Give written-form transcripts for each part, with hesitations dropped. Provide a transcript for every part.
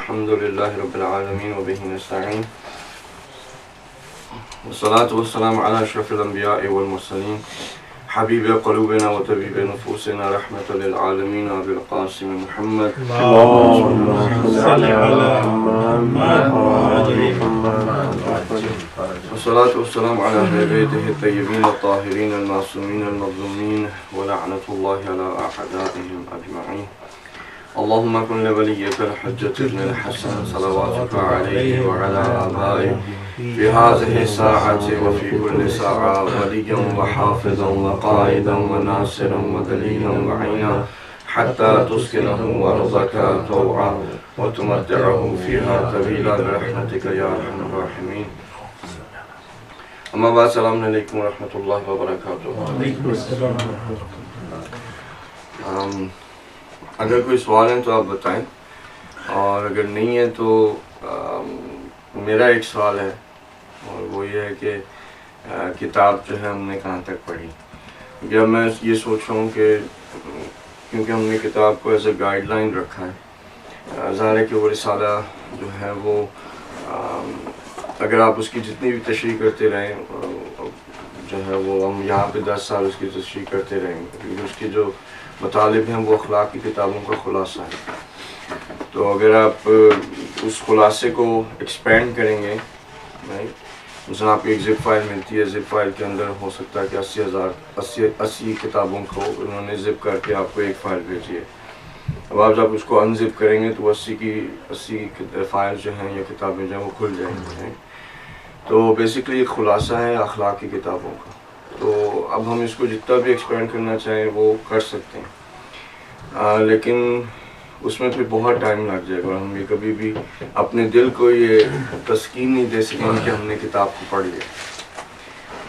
الحمد لله رب العالمين وبه نستعين والصلاة والسلام على أشرف الأنبياء والمرسلين حبيب قلوبنا وطبيب نفوسنا رحمة للعالمين أبي القاسم محمد اللهم صل على محمد والصلاة والسلام على أهل بيته الطيبين الطاهرين المعصومين المظلومين ولعنة الله على أعدائهم أجمعين. اللهم كن لوليك الحجة ابن الحسن صلواتك عليه وعلى آبائه في هذه الساعة وفي كل ساعة وليا وحافظا وقائدا وناصرا ودليلا وعينا حتى تسكنه أرضك طوعا وتمتعه فيها طويلا برحمتك يا أرحم الراحمين. اما بعد السلام علیکم ورحمۃ اللہ وبرکاتہ. اگر کوئی سوال ہے تو آپ بتائیں، اور اگر نہیں ہے تو میرا ایک سوال ہے اور وہ یہ ہے کہ کتاب جو ہے ہم نے کہاں تک پڑھی. یا میں یہ سوچ رہا ہوں کہ کیونکہ ہم نے کتاب کو ایز اے گائیڈ لائن رکھا ہے، ظاہر ہے کہ وہ رسالہ جو ہے وہ اگر آپ اس کی جتنی بھی تشریح کرتے رہیں جو ہے وہ ہم یہاں پہ 10 سال اس کی تشریح کرتے رہیں گے، کیونکہ اس کے جو مطالب ہیں وہ اخلاق کی کتابوں کا خلاصہ ہے. تو اگر آپ اس خلاصے کو ایکسپینڈ کریں گے، مثلا آپ کو ایک زپ فائل ملتی ہے، زپ فائل کے اندر ہو سکتا ہے کہ 80 کتابوں کو انہوں نے زپ کر کے آپ کو ایک فائل بھیجی ہے. اب آپ جب اس کو انزپ کریں گے تو 80 فائل جو ہیں یا کتابیں جو ہیں وہ کھل جائیں گے. تو بیسکلی ایک خلاصہ ہے اخلاق کی کتابوں کا. تو اب ہم اس کو جتنا بھی ایکسپینڈ کرنا چاہیں وہ کر سکتے ہیں، لیکن اس میں پھر بہت ٹائم لگ جائے گا اور ہم یہ کبھی بھی اپنے دل کو یہ تسکین نہیں دے سکیں کہ ہم نے کتاب کو پڑھ لیا.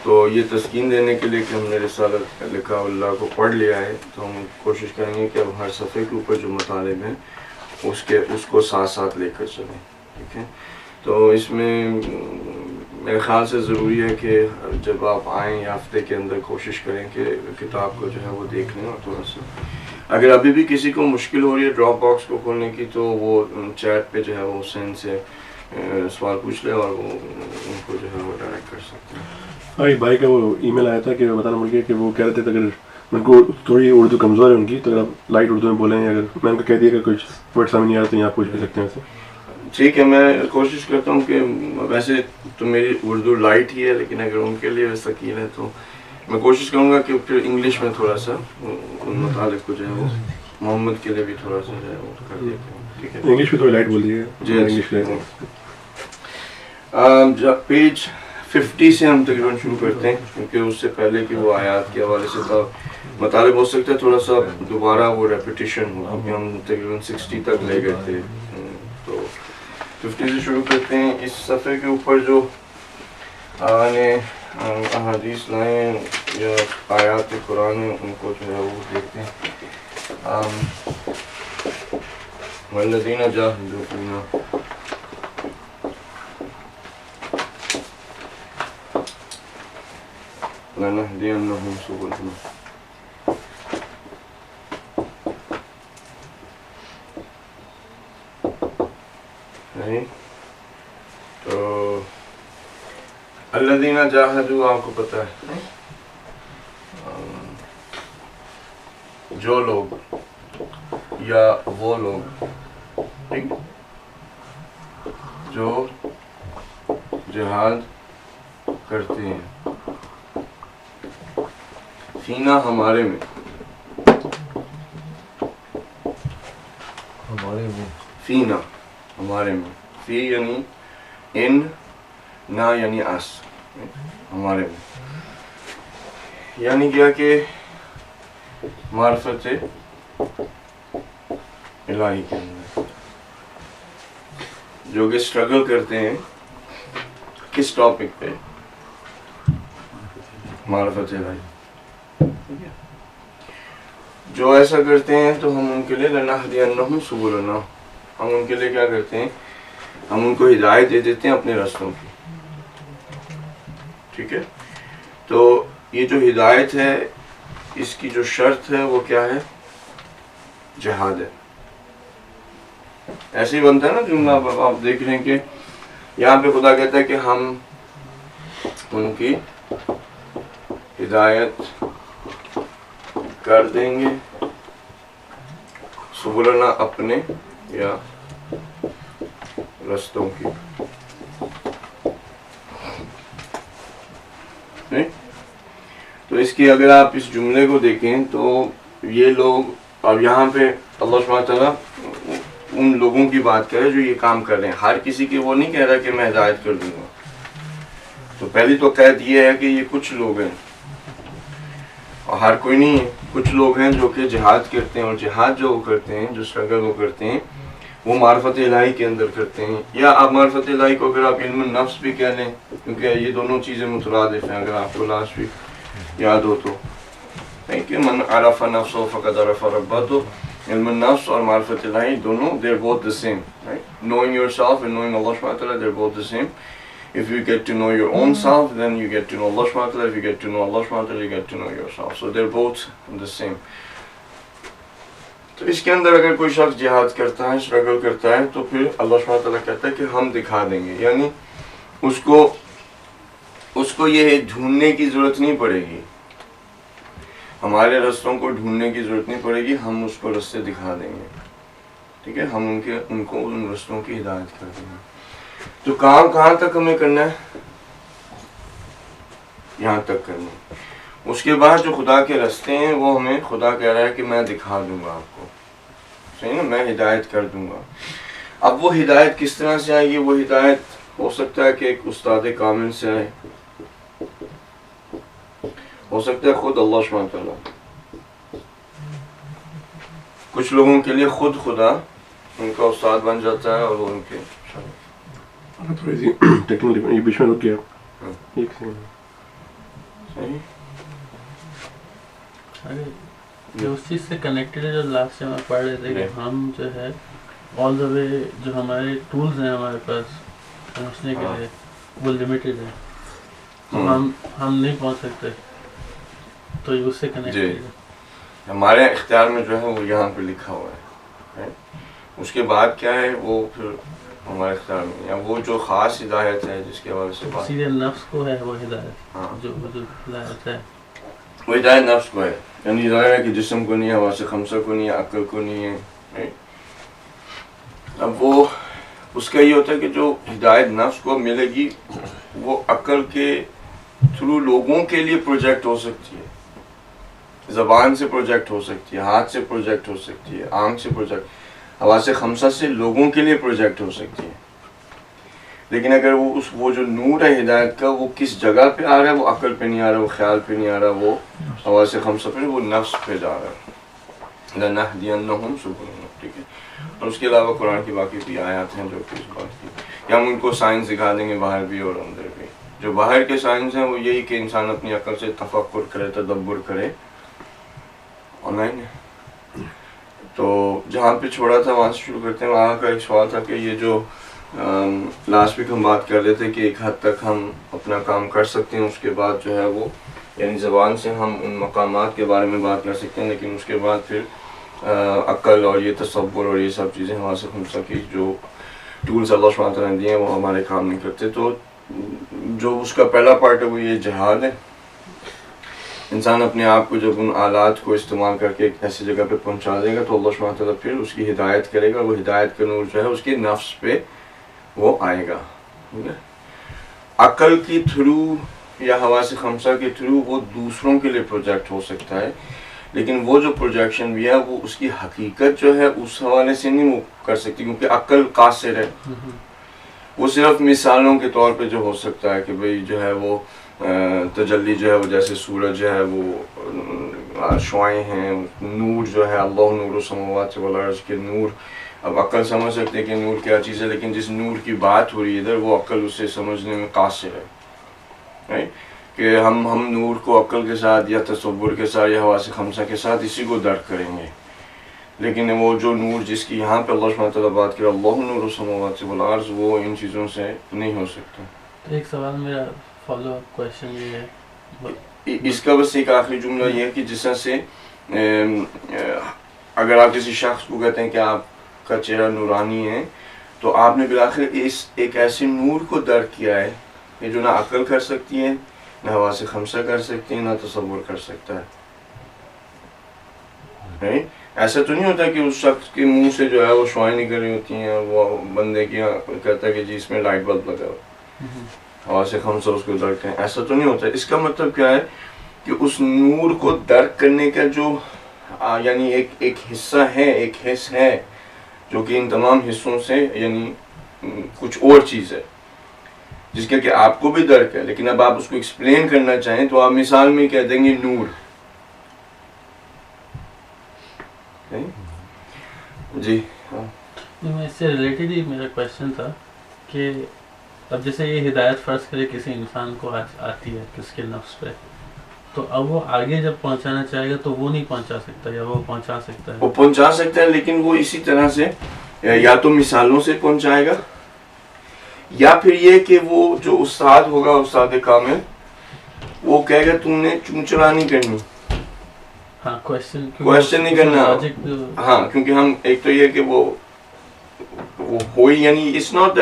تو یہ تسکین دینے کے لیے کہ ہم نے رسالہ لکھا اللہ کو پڑھ لیا ہے، تو ہم کوشش کریں گے کہ اب ہر صفحے کے اوپر جو مطالب ہیں اس کو ساتھ ساتھ لے کر چلیں. ٹھیک ہے، تو اس میں میرے خیال سے ضروری ہے کہ جب آپ آئیں یا ہفتے کے اندر کوشش کریں کہ کتاب کو جو ہے وہ دیکھ لیں. اور تھوڑا سا اگر ابھی بھی کسی کو مشکل ہو رہی ہے ڈراپ باکس کو کھولنے کی تو وہ چیٹ پہ جو ہے وہ حسین سے سوال پوچھ لے اور وہ ان کو جو ہے وہ ڈائریکٹ کر سکتے ہیں. ہاں، ایک بھائی کا وہ ای میل آیا تھا کہ بتانا بول گیا کہ وہ کہہ رہے تھے اگر ان کو تھوڑی اردو کمزور ہے ان کی، تو اگر آپ لائٹ اردو میں بولیں، اگر میں ان کو کہہ دیا کہ کچھ ورڈ سمجھ نہیں آ رہا تو یہاں پوچھ بھی سکتے ہیں اسے. ٹھیک ہے، میں کوشش کرتا ہوں کہ ویسے تو میری اردو لائٹ ہی ہے، لیکن اگر ان کے لیے ثقیل ہے تو میں کوشش کروں گا کہ پھر انگلش میں تھوڑا سا ان مطالب کو جو ہے وہ محمد کے لیے بھی تھوڑا سا جو ہے وہ کر دیتے ہیں. ٹھیک ہے، انگلش میں تھوڑی لائٹ بول دیجیے. جی انگلش پیج 50 سے ہم تقریباً شروع کرتے ہیں، کیونکہ اس سے پہلے کہ وہ آیات کے حوالے سے تھا مطالب ہو سکتا ہے تھوڑا سا دوبارہ وہ ریپیٹیشن ہو، کیونکہ ہم تقریباً 60 تک لے گئے تھے. تو 50 سے شروع کرتے ہیں. اس صفحے کے اوپر جو احادیث لائیں یا آیات قرآن ہیں ان کو جو ہے وہ دیکھتے ہیں. والذین جاہدوا فینا لنہدینہم سبلنا. تو الذین جاہدوا آپ کو پتہ ہے جو لوگ یا وہ لوگ جو جہاد کرتے ہیں فینا ہمارے میں، فینا ہمارے میں، فی یعنی ان، نا یعنی اس، ہمارے میں یعنی کیا کہ معرفت الہی کے اندر جو کہ اسٹرگل کرتے ہیں کس ٹاپک پہ؟ معرفت الہی. جو ایسا کرتے ہیں تو ہم ان کے لیے لنہدینہم سبلنا، ہم ان کے لیے کیا کرتے ہیں؟ ہم ان کو ہدایت دے دیتے ہیں اپنے رستوں کی. ٹھیک ہے، تو یہ جو ہدایت ہے اس کی جو شرط ہے وہ کیا ہے؟ جہاد ہے. ایسے ہی بنتا ہے نا جملہ. آپ دیکھ رہے ہیں کہ یہاں پہ خدا کہتا ہے کہ ہم ان کی ہدایت کر دیں گے سبلنا اپنے یا رستوں کی. تو اس کی اگر آپ اس جملے کو دیکھیں تو یہ لوگ اب یہاں پہ اللہ سبحانہ تعالیٰ ان لوگوں کی بات کرے جو یہ کام کر رہے ہیں. ہر کسی کی وہ نہیں کہہ رہا کہ میں ہدایت کر دوں گا. تو پہلی تو قید یہ ہے کہ یہ کچھ لوگ ہیں اور ہر کوئی نہیں ہے. کچھ لوگ ہیں جو کہ جہاد کرتے ہیں اور جہاد جو وہ کرتے ہیں, جو اسٹرگل وہ کرتے ہیں, وہ معرفت الہی کے اندر کرتے ہیں. یا آپ معرفت الہی کو اگر آپ علم النفس بھی کہہ لیں, کیونکہ یہ دونوں چیزیں مترادف ہیں. اگر آپ کو لاسٹ ویک یاد ہو تو کہ من عرف نفسہ فقد عرف ربہ, تو علم النفس اور معرفت الہی دونوں they're both the same, right? Knowing yourself and knowing Allah subhanahu wa ta'ala, they're both the same. If you get to know your own self, then you get to know Allah subhanahu wa ta'ala. If you get to know Allah subhanahu wa ta'ala, you get to know yourself. So they're both the same. تو اس کے اندر اگر کوئی شخص جہاد کرتا ہے, struggle کرتا ہے, تو پھر اللہ سبحانہ wa ta'ala کہتا ہے کہ ہم دکھا دیں گے. یعنی اس کو یہ ڈھونڈنے کی ضرورت نہیں پڑے گی, ہمارے رستوں کو ڈھونڈنے کی ضرورت نہیں پڑے گی, ہم اس کو رستے دکھا دیں گے. ٹھیک ہے, ہم ان کو ان رستوں کی ہدایت کر دیں گے. تو کام کہاں تک ہمیں کرنا ہے؟ یہاں تک کرنا ہے. اس کے بعد جو خدا کے رستے ہیں وہ ہمیں خدا کہہ رہا ہے کہ میں دکھا دوں گا آپ کو. صحیح نا, میں ہدایت کر دوں گا. اب وہ ہدایت کس طرح سے آئے گی؟ وہ ہدایت ہو سکتا ہے کہ ایک استاد کامل سے آئے, ہو سکتا ہے خود اللہ سبحانہ تعالیٰ. کچھ لوگوں کے لیے خود خدا ان کا استاد بن جاتا ہے اور وہ ان کے تھوڑی سی ٹیکنیکل یہ بیچ میں رک گیا. ایک سیکنڈ. صحیح, جو اس چیز سے کنیکٹڈ ہے جو لاسٹ سے ہم پڑھ رہے تھے کہ ہم جو ہے آل دا وے جو ہمارے ٹولز ہیں ہمارے پاس پہنچنے کے لیے وہ لمیٹڈ ہے, تو ہم نہیں پہنچ سکتے. تو یہ اس سے کنیکٹڈ ہے. ہمارے اختیار میں جو ہے وہ یہاں پہ لکھا ہوا ہے. اس کے بعد کیا ہے وہ پھر ہمارے اختیار میں, یا وہ جو خاص ہدایت ہے جس کے حوالے سے بات سیدھے نفس کو ہے وہ ہدایت, جو ہدایت ہے وہ ہدایت نفس کو ہے. یعنی ظاہر ہے کہ جسم کو نہیں ہے, حواس خمسہ کو نہیں ہے, عقل کو نہیں ہے. اب وہ اس کا یہ ہوتا ہے کہ جو ہدایت نفس کو ملے گی وہ عقل کے تھرو لوگوں کے لیے پروجیکٹ ہو سکتی ہے, زبان سے پروجیکٹ ہو سکتی ہے, ہاتھ سے پروجیکٹ ہو سکتی ہے, آنکھ سے پروجیکٹ, حواس خمسہ سے لوگوں کے لیے پروجیکٹ ہو سکتی ہے. لیکن اگر وہ جو نور ہے ہدایت کا وہ کس جگہ پہ آ رہا ہے, وہ عقل پہ نہیں آ رہا, وہ خیال پہ نہیں آ رہا, وہ حواس خمسہ پہ, وہ نفس پہ جا رہا ہے. لَنَهْدِيَنَّهُمْ سُبُلَنَا. ٹھیک ہے. اور اس کے علاوہ قرآن کی باقی بھی آیات ہیں جو کہ اس بات کی, یا ہم ان کو سائنس دکھا دیں گے باہر بھی اور اندر بھی. جو باہر کے سائنس ہیں وہ یہی کہ انسان اپنی عقل سے تفکر کرے, تدبر کرے. آن لائن ہے تو جہاں پہ چھوڑا تھا وہاں سے شروع کرتے ہیں. وہاں کا ایک سوال تھا کہ یہ جو لاسٹ ویک ہم بات کر رہے تھے کہ ایک حد تک ہم اپنا کام کر سکتے ہیں, اس کے بعد جو ہے وہ یعنی زبان سے ہم ان مقامات کے بارے میں بات کر سکتے ہیں, لیکن اس کے بعد پھر عقل اور یہ تصور اور یہ سب چیزیں حواس خمسہ کی جو ٹولز اللہ سبحانہ تعالیٰ نے دیے ہیں وہ ہمارے کام نہیں کرتے. تو جو اس کا پہلا پارٹ ہے وہ یہ جہاد ہے. انسان اپنے آپ کو جب ان آلات کو استعمال کر کے ایک ایسی جگہ پہ پہنچا دے گا تو اللہ سبحانہ تعالیٰ پھر اس کی ہدایت کرے گا. وہ ہدایت کا نور جو ہے اس کے نفس پہ وہ آئے گا. ٹھیک ہے. عقل کی تھرو یا حواس خمسہ کے تھرو وہ دوسروں کے لیے پروجیکٹ ہو سکتا ہے, لیکن وہ جو پروجیکشن بھی ہے وہ اس کی حقیقت جو ہے اس حوالے سے نہیں وہ کر سکتی, کیونکہ عقل قاصر ہے. وہ صرف مثالوں کے طور پہ جو ہو سکتا ہے کہ بھئی جو ہے وہ تجلی جو ہے وہ جیسے سورج ہے وہ شعائیں ہیں, نور جو ہے اللہ نور السماوات والارض کے نور. اب عقل سمجھ سکتے ہیں کہ نور کیا چیز ہے, لیکن جس نور کی بات ہو رہی ہے ادھر وہ عقل اسے سمجھنے میں قاصر ہے. کہ ہم نور کو عقل کے ساتھ یا تصور کے ساتھ یا حواس خمسہ کے ساتھ اسی کو درک کریں گے, لیکن وہ جو نور جس کی یہاں پہ اللہ سبحانہ تعالیٰ بات کرے اللہ نور السماوات والارض, وہ ان چیزوں سے نہیں ہو سکتا. تو ایک سوال میرا فالو اپ کویشچن یہ ہے, اس کا بس ایک آخری جملہ یہ ہے کہ جس طرح سے اگر آپ کسی شخص کو کہتے ہیں کہ آپ کا چہرہ نورانی ہے، تو آپ نے بالآخر ایک ایسے نور کو درک کیا ہے کہ جو نہ عقل کر سکتی ہے، نہ حواس خمسہ کر سکتی ہے، نہ تصور کر سکتا ہے. ایسا تو نہیں ہوتا کہ اس شخص کے منہ سے جو ہے وہ شعائیں نکل رہی ہوتی ہیں اور وہ بندے کی کہتا ہے کہ جی اس میں لائٹ بلب لگا ہوا، حواس خمسہ اس کو درک ہے. ایسا تو نہیں ہوتا. اس کا مطلب کیا ہے کہ اس نور کو درک کرنے کا جو یعنی ایک حصہ ہے، ایک حص ہے جو کہ ان تمام حصوں سے یعنی کچھ اور چیز ہے جس کا کہ آپ کو بھی درک ہے، لیکن اب آپ اس کو ایکسپلین کرنا چاہیں تو آپ مثال میں کہہ دیں گے نور. جی ہاں. میں اس سے ریلیٹڈ ہی میرا کویشچن تھا کہ اب جیسے یہ ہدایت فرض کرے کسی انسان کو آتی ہے کس کے نفس پہ، تو اب وہ آگے جب پہنچانا چاہے گا تو وہ نہیں پہنچا سکتا یا وہ پہنچا سکتا ہے؟ وہ پہنچا سکتا ہے، لیکن وہ اسی طرح سے یا تو مثالوں سے پہنچائے گا، یا پھر یہ کہ وہ جو استاد ہوگا، استاد کامل، وہ کہے گا تم نے چونچڑا نہیں کرنی. ہاں، کوشچن نہیں کرنا. ہاں، کیونکہ ہم ایک تو یہ کہ وہ ہوئی یعنی اٹس ناٹ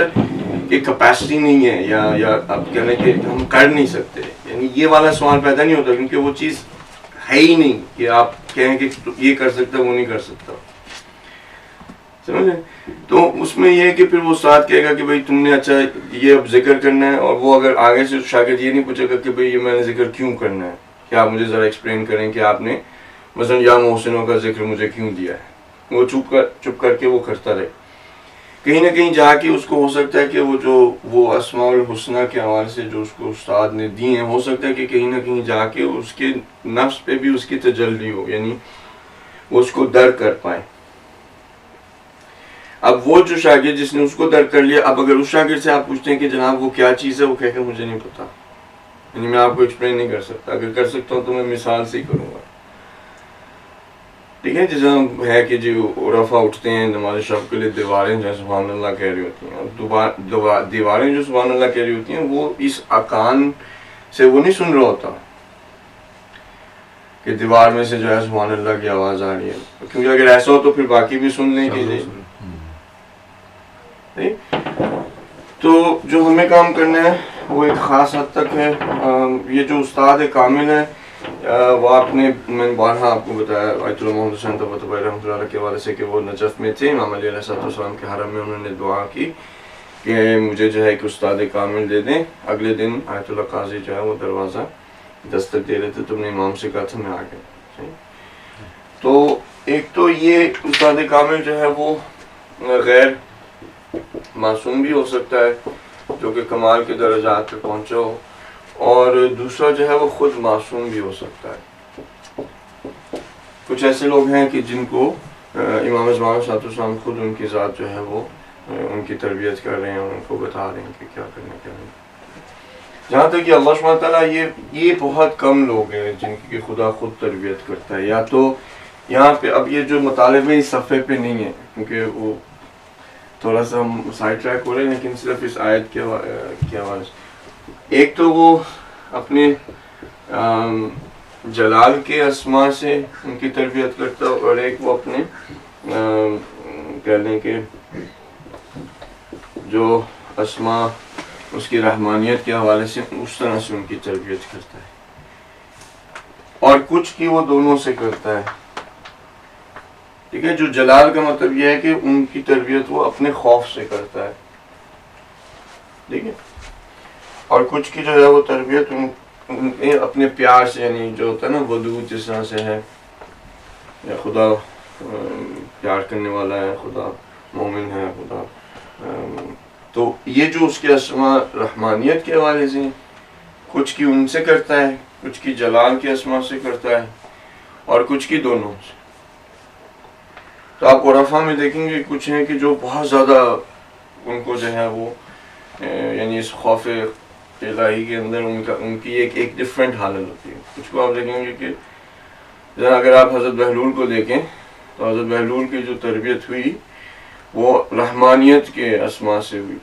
کہ کیپیسٹی نہیں ہے یا اب کہنے کہ ہم کر نہیں سکتے، یعنی یہ والا سوال پیدا نہیں ہوتا کیونکہ وہ چیز ہے ہی نہیں کہ آپ کہیں کہ یہ کر سکتا وہ نہیں کر سکتا. سمجھے؟ تو اس میں یہ ہے کہ پھر وہ استاد کہے گا کہ بھائی تم نے اچھا یہ اب ذکر کرنا ہے، اور وہ اگر آگے سے شاگرد یہ نہیں پوچھے گا کہ بھائی یہ میں نے ذکر کیوں کرنا ہے، کیا آپ مجھے ذرا ایکسپلین کریں کہ آپ نے مثلا یا محسنوں کا ذکر مجھے کیوں دیا ہے. وہ چپ کر کے وہ کرتا رہے. کہیں نہ کہیں جا کے اس کو ہو سکتا ہے کہ وہ اسماء الحسنہ کے حوالے سے جو اس کو استاد نے دی ہیں، ہو سکتا ہے کہ کہیں نہ کہیں جا کے اس کے نفس پہ بھی اس کی تجلی ہو، یعنی وہ اس کو درک کر پائے. اب وہ جو شاگرد جس نے اس کو درک کر لیا، اب اگر اس شاگرد سے آپ پوچھتے ہیں کہ جناب وہ کیا چیز ہے، وہ کہے کہ مجھے نہیں پتا، یعنی میں آپ کو ایکسپلین نہیں کر سکتا. اگر کر سکتا ہوں تو میں مثال سے ہی کروں گا. ٹھیک ہے، جیسا ہے کہ جو عرفا اٹھتے ہیں نماز شب کے لیے، دیواریں جو سبحان اللہ کہہ رہی ہوتی ہیں، دیواریں جو سبحان اللہ کہہ رہی ہوتی ہیں، وہ اس اکان سے وہ نہیں سن رہا ہوتا کہ دیوار میں سے جو ہے سبحان اللہ کی آواز آ رہی ہے، کیونکہ اگر ایسا ہو تو پھر باقی بھی سن لیں کہ تو جو ہمیں کام کرنا ہے وہ ایک خاص حد تک ہے. یہ جو استاد کامل ہے وہ میں نے بارہا آپ کو بتایا، آیت اللہ محمد حسین طباطبائی رحمۃ اللہ علیہ کے حوالے سے، کہ وہ نجف میں تھے، امام علیہ السلام کے حرم میں انہوں نے دعا کی کہ مجھے جو ہے ایک استاد کامل دے دیں. اگلے دن آیت اللہ قاضی جو ہے وہ دروازہ دستک دے رہے تھے، تم نے امام سے کہا تھا میں آ گیا. تو ایک تو یہ استاد کامل جو ہے وہ غیر معصوم بھی ہو سکتا ہے جو کہ کمال کے درجات پہ پہنچا ہو، اور دوسرا جو ہے وہ خود معصوم بھی ہو سکتا ہے. کچھ ایسے لوگ ہیں کہ جن کو امام زمان صلی اللہ علیہ وسلم خود ان کی ذات جو ہے وہ ان کی تربیت کر رہے ہیں، ان کو بتا رہے ہیں کہ کیا کرنا کیا نہیں. جہاں تک کہ اللہ سبحانہ تعالیٰ یہ بہت کم لوگ ہیں جن کی خدا خود تربیت کرتا ہے. یا تو یہاں پہ اب یہ جو مطالبے اس صفحے پہ نہیں ہے کیونکہ وہ تھوڑا سا ہم سائڈ ٹریک ہو رہے ہیں، لیکن صرف اس آیت کے حوالے سے ایک تو وہ اپنے جلال کے اسماء سے ان کی تربیت کرتا ہے، اور ایک وہ اپنے کہہ لیں کہ جو اسماء اس کی رحمانیت کے حوالے سے اس طرح سے ان کی تربیت کرتا ہے. اور کچھ کی وہ دونوں سے کرتا ہے. ٹھیک ہے، جو جلال کا مطلب یہ ہے کہ ان کی تربیت وہ اپنے خوف سے کرتا ہے. ٹھیک ہے، اور کچھ کی جو ہے وہ تربیت اپنے پیار سے، یعنی جو ہوتا ہے نا ودود جس طرح سے ہے، یا خدا پیار کرنے والا ہے، خدا مومن ہے، خدا تو یہ جو اس کے اسماء رحمانیت کے حوالے سے کچھ کی ان سے کرتا ہے، کچھ کی جلال کے اسماء سے کرتا ہے، اور کچھ کی دونوں سے. تو آپ عرفا میں دیکھیں گے کچھ ہیں کہ جو بہت زیادہ ان کو جو ہے وہ یعنی اس خوف الہی کے اندر ان کی ایک ڈفرینٹ حالت ہوتی ہے. کچھ کو آپ دیکھیں گے کہ اگر آپ حضرت بہلول کو دیکھیں تو حضرت بہلول کی جو تربیت ہوئی وہ رحمانیت کے اسماء سے ہوئی.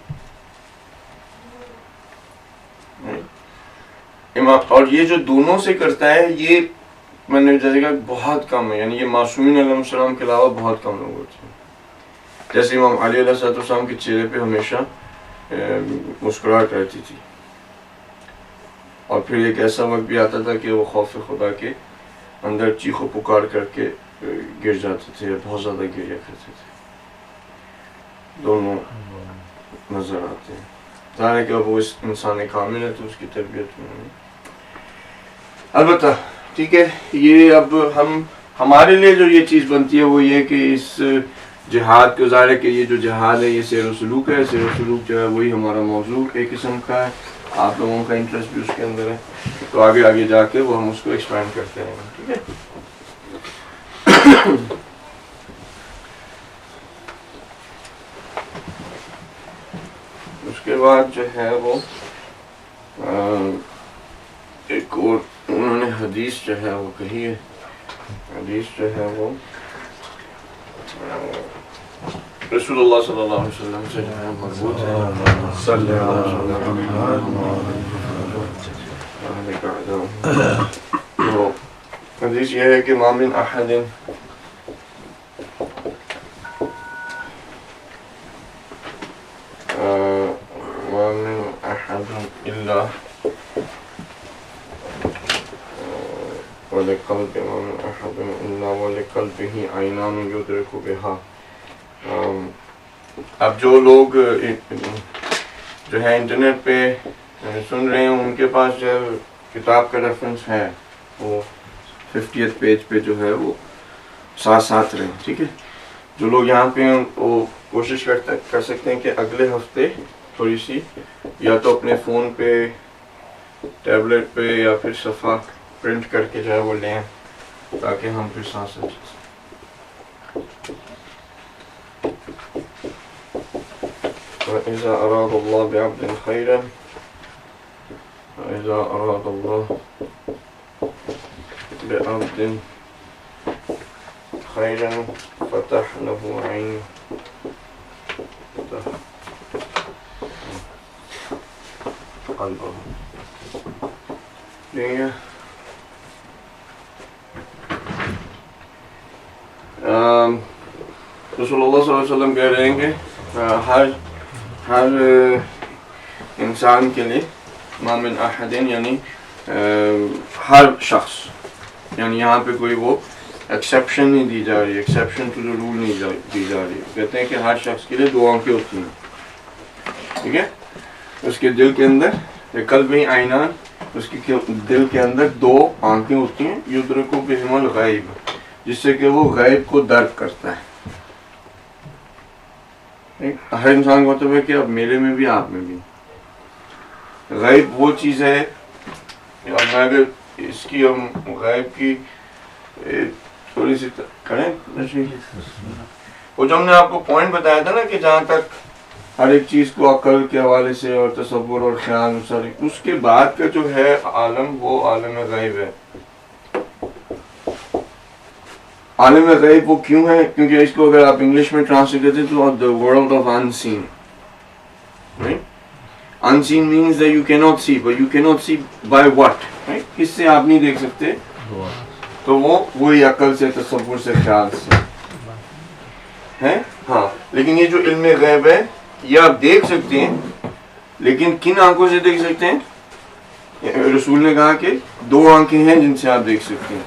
اور یہ جو دونوں سے کرتا ہے یہ میں نے جیسے کہا بہت کم ہے، یعنی یہ معصومین علیہ السلام کے علاوہ بہت کم لوگ ہوتے ہیں. جیسے امام علی علیہ السلام کے چہرے پہ ہمیشہ مسکراہٹ رہتی تھی، اور پھر ایک ایسا وقت بھی آتا تھا کہ وہ خوف خدا کے اندر چیخ و پکار کر کے گر جاتے تھے، بہت زیادہ گریا کرتے تھے. دونوں نظر آتے ہیں. ظاہر ہے کہ اب وہ اس انسان کامل ہے تو اس کی تربیت میں نہیں. البتہ ٹھیک ہے، یہ اب ہمارے لیے جو یہ چیز بنتی ہے وہ یہ کہ اس جہاد کو، ظاہر ہے کہ یہ جو جہاد ہے یہ سیر و سلوک ہے. سیر و سلوک جو ہے وہی ہمارا موضوع ایک قسم کا ہے. آپ لوگوں کا انٹرسٹ بھی اس کے اندر ہے، تو آگے جا کے وہ ہم اس کو ایکسپینڈ کرتے ہیں. ٹھیک ہے. اس کے بعد جو ہے وہ ایک اور انہوں نے حدیث جو ہے وہ کہی ہے. حدیث جو ہے وہ رسول اللہ صلی اللہ علیہ وسلم سے جو ہے مربوط ہے. صلی اللہ علیہ وسلم. حدیث یہ ہے کہ ما من احد الا ولقلب ما من احد الا ولقلبه عینان یدرک بها. اب جو لوگ جو ہے انٹرنیٹ پہ سن رہے ہیں ان کے پاس جو کتاب کا ریفرنس ہے وہ 50th پیج پہ جو ہے وہ ساتھ رہیں. ٹھیک ہے. جو لوگ یہاں پہ ہیں وہ کوشش کر سکتے ہیں کہ اگلے ہفتے تھوڑی سی یا تو اپنے فون پہ، ٹیبلٹ پہ، یا پھر صفحہ پرنٹ کر کے جو ہے وہ لیں تاکہ ہم پھر ساتھ ساتھ. وَإِذَا أَرَادَ اللَّهُ بِعَبْدٍ خَيْرًا وَإِذَا أَرَادَ اللَّهُ بِعَبْدٍ خَيْرًا فَتَحَ لَهُ عَيْنَ. رسول اللہ صلی اللہ علیہ وسلم کہہ رہے ہیں کہ ہر انسان کے لیے ما من احدین یعنی ہر شخص، یعنی یہاں پہ کوئی وہ ایکسیپشن نہیں دی جا رہی، ایکسیپشن ٹو دا رول نہیں دی جا رہی. کہتے ہیں کہ ہر شخص کے لیے دو آنکھیں ہوتی ہیں. ٹھیک ہے. اس کے دل کے اندر قلب ہی عینان، اس کے دل کے اندر دو آنکھیں ہوتی ہیں. یدرک بہما الغیب، جس سے کہ وہ غیب کو درک کرتا ہے. ہر انسان کو مطلب ہے کہ اب میرے میں بھی آپ میں بھی غیب وہ چیز ہے. اب میں اگر اس کی ہم غیب کی تھوڑی سی کریں، وہ جو ہم نے آپ کو پوائنٹ بتایا تھا نا کہ جہاں تک ہر ایک چیز کو عقل کے حوالے سے اور تصور اور خیال، اس کے بعد کا جو ہے عالم وہ عالم غیب ہے. عالم غیب وہ کیوں ہے؟ کیونکہ اس کو اگر آپ انگلش میں ٹرانسلیٹ کرتے ہیں تو the world of unseen. Right? Unseen means that you cannot see, but you cannot see by what? Right? کس سے آپ نہیں دیکھ سکتے؟ تو وہ وہی عقل سے، تصور سے، خیال سے ہے. ہاں، لیکن یہ جو علم غیب ہے یہ آپ دیکھ سکتے ہیں، لیکن کن آنکھوں سے دیکھ سکتے ہیں؟ رسول نے کہا کہ دو آنکھیں ہیں جن سے آپ دیکھ سکتے ہیں،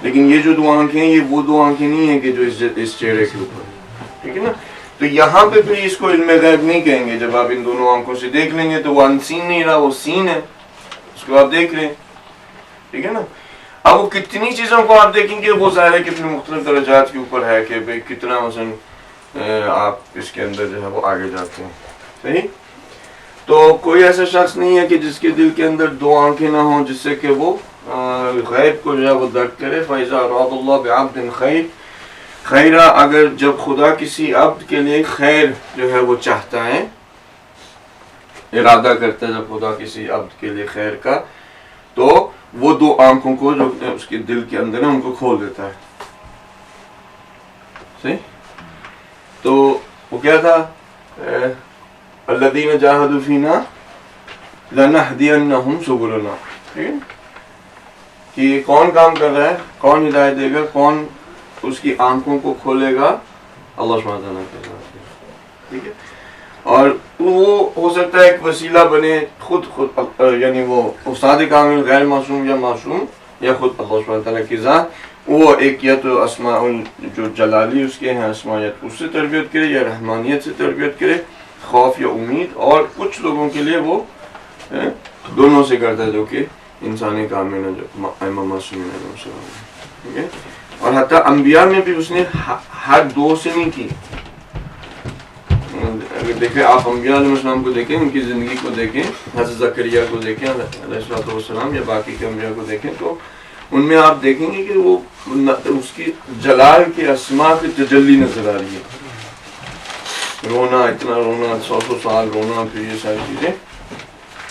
لیکن یہ جو دو آنکھیں ہیں یہ وہ دو آنکھیں نہیں ہیں کہ جو اس چہرے کے اوپر. ٹھیک ہے نا. تو یہاں پہ پھر اس کو علم غیب نہیں کہیں گے. جب آپ ان دونوں آنکھوں سے دیکھ لیں گے تو وہ انسین نہیں رہا، وہ سین ہے، اس کو آپ دیکھ لیں. ٹھیک ہے نا. اب وہ کتنی چیزوں کو آپ دیکھیں گے وہ ظاہر ہے کہ اپنے مختلف درجات کے اوپر ہے کہ بھئی کتنا مثلا آپ اس کے اندر جو ہے وہ آگے جاتے ہیں. صحیح. تو کوئی ایسا شخص نہیں ہے کہ جس کے دل کے اندر دو آنکھیں نہ ہوں جس سے کہ وہ غیب کو جو ہے وہ درک کرے. فَإِذَا أَرَادَ اللَّهُ بِعَبْدٍ خَيْرًا، اگر جب خدا کسی عبد کے لیے خیر جو ہے وہ چاہتا ہے، ارادہ کرتا ہے جب خدا کسی عبد کے لیے خیر کا، تو وہ دو آنکھوں کو جو اس کے دل کے اندر ہے ان کو کھول دیتا ہے. صحیح. تو وہ کیا تھا؟ الذین جاہدوا فینا لنہدینہم سبلنا. ٹھیک ہے. کہ کون کام کر رہا ہے، کون ہدایت دے گا، کون اس کی آنکھوں کو کھولے گا؟ اللہ سبحانہ وتعالیٰ کے ذات. ٹھیک ہے. اور وہ ہو سکتا ہے ایک وسیلہ بنے خود یعنی وہ استاد کامل غیر معصوم یا معصوم یا خود اللہ سبحانہ تعالیٰ کی ذات, وہ ایک یا تو اسماء جو جلالی اس کے ہیں اسماءیت اس سے تربیت کرے یا رحمانیت سے تربیت کرے, خوف یا امید. اور کچھ لوگوں کے لیے وہ دونوں سے کرتا ہے جو کہ انسانی کامل ہے جو ائمہ معصومین علیہم السلام ہے, ٹھیک ہے. اور حتیٰ انبیاء میں بھی اس نے ہر دو سے نہیں کی. اگر دیکھیں آپ انبیاء علیہ السلام کو دیکھیں, ان کی زندگی کو دیکھیں, حضرت زکریا کو دیکھیں علیہ السلام یا باقی کے انبیاء کو دیکھیں, تو ان میں آپ دیکھیں گے کہ وہ اس کی جلال کے اسماء کی تجلی نظر آ رہی ہے. رونا, اتنا رونا, 100 سال رونا, پھر یہ ساری چیزیں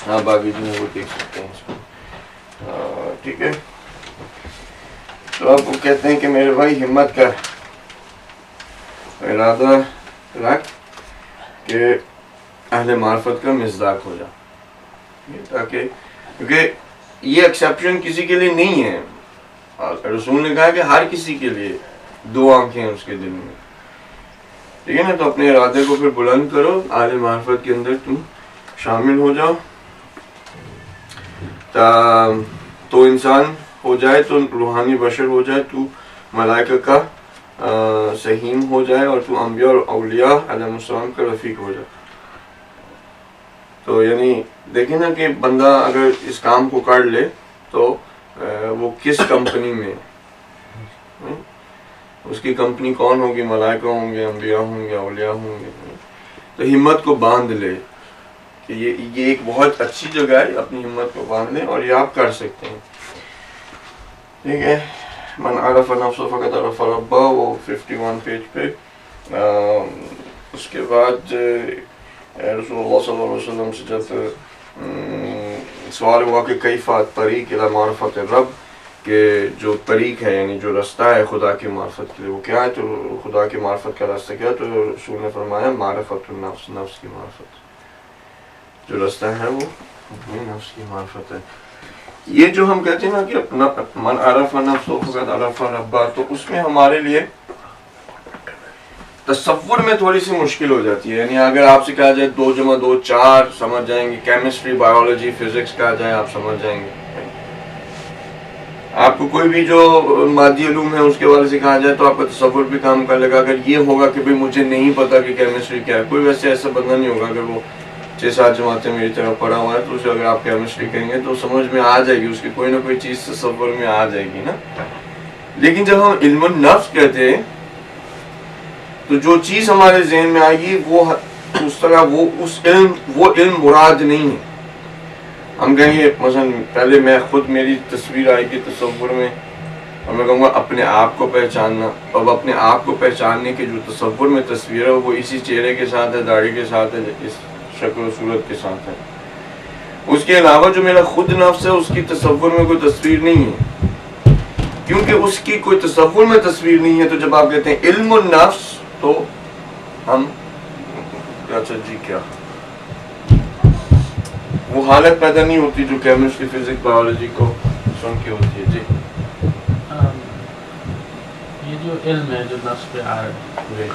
آپ آگے جو ہے وہ دیکھ سکتے ہیں اس کو, ٹھیک ہے. تو اب وہ کہتے ہیں کہ میرے بھائی ہمت کر, ارادہ رکھ کہ اہل معرفت کا مصداق ہو جا, تاکہ کیونکہ یہ ایکسیپشن کسی کے لیے نہیں ہے. رسول نے کہا کہ ہر کسی کے لیے 2 آنکھیں ہیں اس کے دل میں, ٹھیک ہے نا. تو اپنے ارادے کو پھر بلند کرو, اہل معرفت کے اندر تم شامل ہو جاؤ, تو انسان ہو جائے, تو روحانی بشر ہو جائے, تو ملائکہ کا سہیم ہو جائے, اور تو انبیاء اور اولیاء علیہ السلام کا رفیق ہو جائے. تو یعنی دیکھیں نا کہ بندہ اگر اس کام کو کر لے تو وہ کس کمپنی میں, اس کی کمپنی کون ہوگی, ملائکہ ہوں گے, انبیاء ہوں گے, اولیاء ہوں گے. تو ہمت کو باندھ لے کہ یہ ایک بہت اچھی جگہ ہے, اپنی ہمت کو باندھ لیں اور یہ آپ کر سکتے ہیں, ٹھیک ہے. من عرف نفسه فقد عرف ربہ, وہ 51 پیج پہ. اس کے بعد رسول اللہ صلی اللہ علیہ وسلم سے جب سوال ہوا کہ کیف الطریق الی معرفت الرب, کہ جو طریق ہے یعنی جو رستہ ہے خدا کی معرفت کے لیے وہ کیا ہے, تو خدا کی معرفت کا راستہ کیا ہے, تو رسول نے فرمایا معرفت النفس, نفس کی معرفت. جو رستہ ہے وہ اپنی نفس کی معرفت ہے. یہ جو ہم کہتے ہیں نا کہ من عرف نفسه فقد عرف ربہ, تو اس میں ہمارے لیے تصور میں تھوڑی سی مشکل ہو جاتی ہے. یعنی اگر آپ سے کہا جائے 2 × 2 4 سمجھ جائیں گے, کیمسٹری, بایولوجی, فزکس کہا جائے آپ سمجھ جائیں گے. آپ کو کوئی بھی جو مادی علوم ہے اس کے بارے سے کہا جائے تو آپ کا تصور بھی کام کر لے گا. اگر یہ ہوگا کہ بھئی مجھے نہیں پتا کہ کیمسٹری کیا ہے, کوئی ویسے ایسا بندہ نہیں ہوگا اگر وہ 6-7 جماعتیں میری طرح پڑھا ہوا ہے, تو اسے اگر آپ کیمسٹری کہیں گے تو سمجھ میں آ جائے گی, اس کی کوئی نہ کوئی چیز تصور میں آ جائے گی نا. لیکن جب ہم علم النفس کہتے ہیں تو جو چیز ہمارے ذہن میں آئے گی وہ اس طرح وہ علم مراد نہیں ہے. ہم کہیں گے مثلا پہلے میں خود میری تصویر آئے گی تصور میں, اور میں کہوں گا اپنے آپ کو پہچاننا. اب اپنے آپ کو پہچاننے کے جو تصور میں تصویر ہے وہ اسی چہرے کے ساتھ ہے, داڑھی کے ساتھ ہے, اس شکل و صورت کے ساتھ ہے. اس کے علاوہ جو میرا خود نفس ہے اس کی تصور میں کوئی تصویر نہیں ہے, کیونکہ اس کی کوئی تصور میں تصویر نہیں ہے. تو جب آپ کہتے ہیں علم النفس تو ہم اچھا جی کیا وہ حالت پیدا نہیں ہوتی جو کیمسٹری, فزکس, بایولوجی کو سن کے ہوتی ہے. جی یہ جو علم ہے جو نفس پہ آ رہا ہے,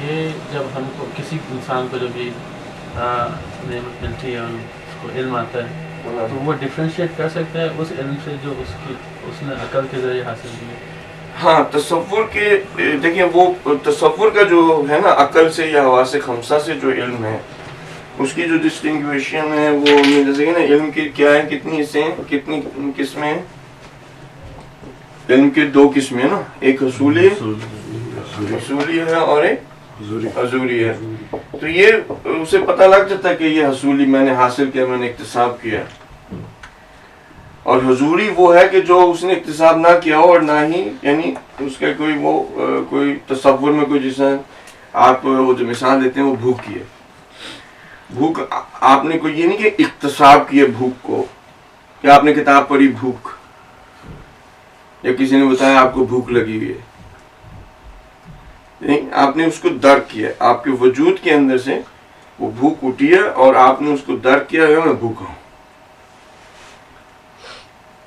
یہ جب ہم کو کسی انسان کو جب یہ نعمت ملتی ہے, اس کو علم آتا ہے, تو وہ ڈفرینشیٹ کر سکتا ہے اس علم سے جو اس نے عقل کے ذریعے حاصل کیا. ہاں, تصور کے دیکھیں وہ تصور کا جو ہے نا عقل سے یا حواس خمسہ سے جو علم ہے اس کی جو ڈسٹنگویشن ہے وہ جیسے کہ نا علم کی کیا ہے, کتنی حصے ہیں, کتنی قسمیں ہیں. علم کی 2 قسمیں ہیں نا, ایک حصولی ہے اور ایک حضوری ہے. تو یہ اسے پتہ لگ جاتا ہے کہ یہ حصولی میں نے حاصل کیا, میں نے اکتساب کیا. اور حضوری وہ ہے کہ جو اس نے اکتساب نہ کیا ہو اور نہ ہی یعنی اس کا کوئی تصور میں کوئی, جیسا آپ وہ جو مثال دیتے ہیں وہ بھوک کی ہے. بھوک آپ نے کوئی یہ نہیں کہ اکتساب کی ہے بھوک کو, کہ آپ نے کتاب پڑھی بھوک, یا کسی نے بتایا آپ کو بھوک لگی ہوئی ہے. نہیں, آپ نے اس کو درک کیا, آپ کے وجود کے اندر سے وہ بھوک اٹھی ہے اور آپ نے اس کو درک کیا ہے میں بھوکا ہوں.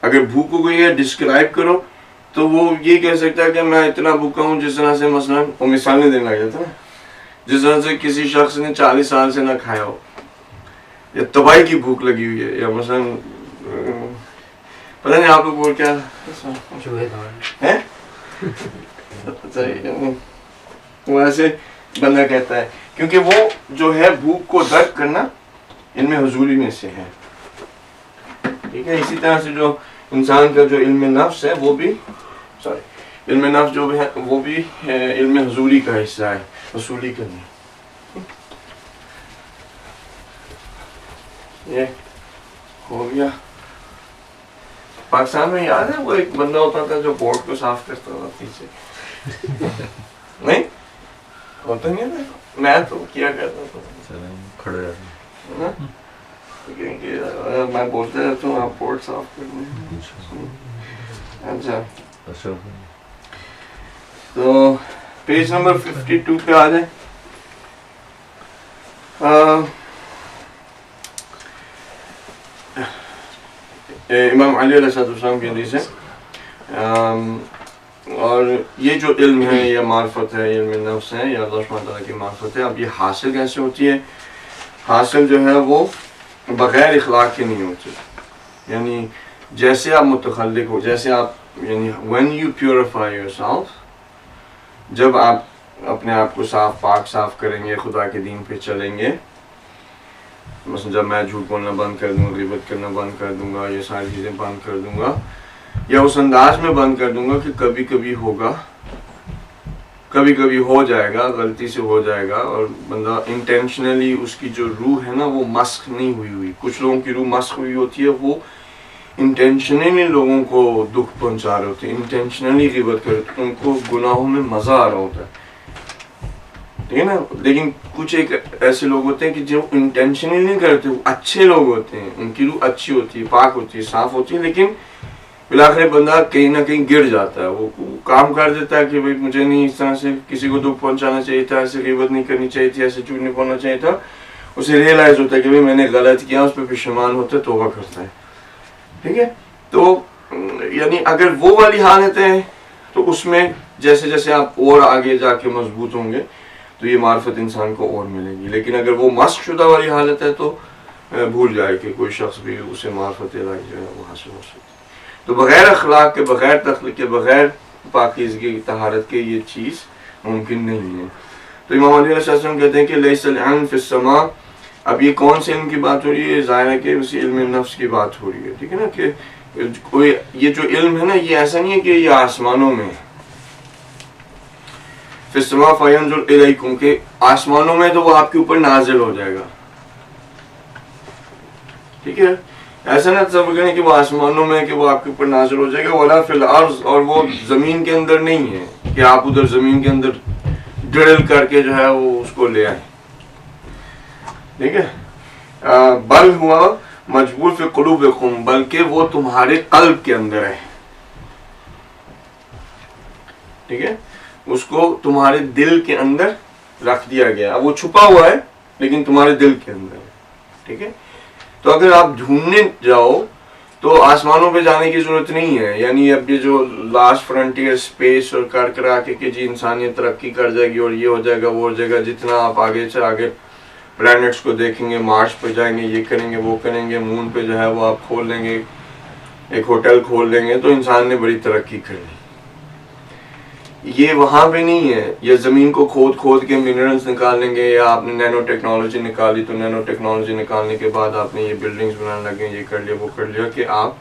اگر بھوک کو کوئی ڈسکرائب کرو تو وہ یہ کہہ سکتا ہے کہ میں اتنا بھوکا ہوں, جس طرح سے مثلا وہ مثالیں دینے لگ جاتا ہے. جس طرح سے کسی شخص نے 40 سال سے نہ کھایا ہو یا تباہی کی بھوک لگی ہوئی ہے, یا مثلاً پتہ نہیں آپ لوگ کیا ہے وہ ایسے بندہ کہتا ہے, کیونکہ وہ جو ہے بھوک کو درک کرنا علم حضوری میں سے ہے. ٹھیک ہے, اسی طرح سے جو انسان کا جو علم نفس ہے وہ بھی علم نفس جو ہے وہ بھی علم حضوری کا حصہ ہے, وصولی کرنا. یہ ہو گیا. پاکستان میں یاد ہے وہ ایک بندہ ہوتا تھا جو بورڈ کو صاف کرتا تھا پیچھے, نہیں ہوتا نہیں تھا, میں تو کیا کرتا تھا کھڑے میں بولتا رہتا ہوں آپ بورڈ صاف کرنے. اچھا تو پیج نمبر 52 پہ آ جائیں. امام علی علیہ السلام کی حدیث ہے, اور یہ جو علم ہے یا معرفت ہے, علم نفس ہے یا اللہ سبحانہ تعالیٰ کی معرفت ہے, اب یہ حاصل کیسے ہوتی ہے؟ حاصل جو ہے وہ بغیر اخلاق کے نہیں ہوتی. یعنی جیسے آپ متخلق ہو, جیسے آپ یعنی when you purify yourself, جب آپ اپنے آپ کو پاک صاف کریں گے, خدا کے دین پہ چلیں گے, مثلا جب میں جھوٹ بولنا بند کر دوں گا, غیبت کرنا بند کر دوں گا, یہ ساری چیزیں بند کر دوں گا, یا اس انداز میں بند کر دوں گا کہ کبھی کبھی ہوگا, کبھی کبھی ہو جائے گا, غلطی سے ہو جائے گا, اور بندہ انٹینشنلی اس کی جو روح ہے نا وہ مسخ نہیں ہوئی. کچھ لوگوں کی روح مسخ ہوئی ہوتی ہے, وہ انٹینشنلی لوگوں کو دکھ پہنچا رہے ہوتے ہیں, انٹینشنلی غیبت کر رہے, ان کو گناہوں میں مزہ آ رہا ہوتا ہے, ٹھیک ہے نا. لیکن کچھ ایک ایسے لوگ ہوتے ہیں کہ جو انٹینشنلی نہیں کرتے, وہ اچھے لوگ ہوتے ہیں, ان کی روح اچھی ہوتی ہے, پاک ہوتی ہے, صاف ہوتی ہے, لیکن بالآخر بندہ کہیں نہ کہیں گر جاتا ہے. وہ کام کر دیتا ہے کہ بھائی مجھے نہیں اس طرح سے کسی کو دکھ پہنچانا چاہیے تھا, ایسے غیبت نہیں کرنی چاہیے تھی, ایسے جھوٹ نہیں بولنا چاہیے تھا. اسے ریئلائز ہوتا ہے کہ بھائی میں نے غلط کیا, اس پہ پشیمان ہوتا ہے, توبہ کرتا ہے. ٹھیک ہے, تو یعنی اگر وہ والی حالتیں ہیں تو اس میں جیسے جیسے آپ اور آگے جا کے مضبوط ہوں گے تو یہ معرفت انسان کو اور ملے گی. لیکن اگر وہ مسخ شدہ والی حالت ہے تو بھول جائے کہ کوئی شخص بھی اسے معرفت الہی جو ہے وہ حاصل ہو سکتی. تو بغیر اخلاق کے, بغیر تخلیق کے, بغیر پاکیزگی طہارت کے یہ چیز ممکن نہیں ہے. تو امام علی علیہ السلام کہتے ہیں کہ لیس العلم فی السماء. اب یہ کون سے علم کی بات ہو رہی ہے؟ ظاہر ہے کہ اسی علم نفس کی بات ہو رہی ہے. ٹھیک ہے نا, کہ کوئی یہ جو علم ہے نا یہ ایسا نہیں ہے کہ یہ آسمانوں میں ہے. فی السماء فینظر الیکم, کہ آسمانوں میں تو وہ آپ کے اوپر نازل ہو جائے گا. ٹھیک ہے, ایسا نہ تصور کریں کہ وہ آسمانوں میں ہے کہ وہ آپ کے اوپر نازل ہو جائے گا. ولا فی الارض, اور وہ زمین کے اندر نہیں ہے کہ آپ ادھر زمین کے اندر ڈرل کر کے جو ہے وہ اس کو لے آئیں. ٹھیک ہے, بل ہوا مجبور فی قلوبکم, بلکہ وہ تمہارے قلب کے اندر ہے. ٹھیک ہے, اس کو تمہارے دل کے اندر رکھ دیا گیا. اب وہ چھپا ہوا ہے لیکن تمہارے دل کے اندر ہے. ٹھیک ہے, تو اگر آپ ڈھونڈنے جاؤ تو آسمانوں پہ جانے کی ضرورت نہیں ہے. یعنی اب یہ جو لاسٹ فرنٹیئر اسپیس اور کر کرا کے کہ جی انسانیت ترقی کر جائے گی اور یہ ہو جائے گا وہ ہو جائے گا, جتنا آپ آگے سے آگے پلانٹس کو دیکھیں گے, مارس پہ جائیں گے, یہ کریں گے وہ کریں گے, مون پہ جو ہے وہ آپ کھول لیں گے, ایک ہوٹل کھول لیں گے, تو انسان نے بڑی ترقی کر لی. یہ وہاں پہ نہیں ہے. یا زمین کو کھود کے منرلز نکال لیں گے, یا آپ نے نینو ٹیکنالوجی نکالی تو نینو ٹیکنالوجی نکالنے کے بعد آپ نے یہ بلڈنگز بنانے لگے, یہ کر لیا وہ کر لیا, کہ آپ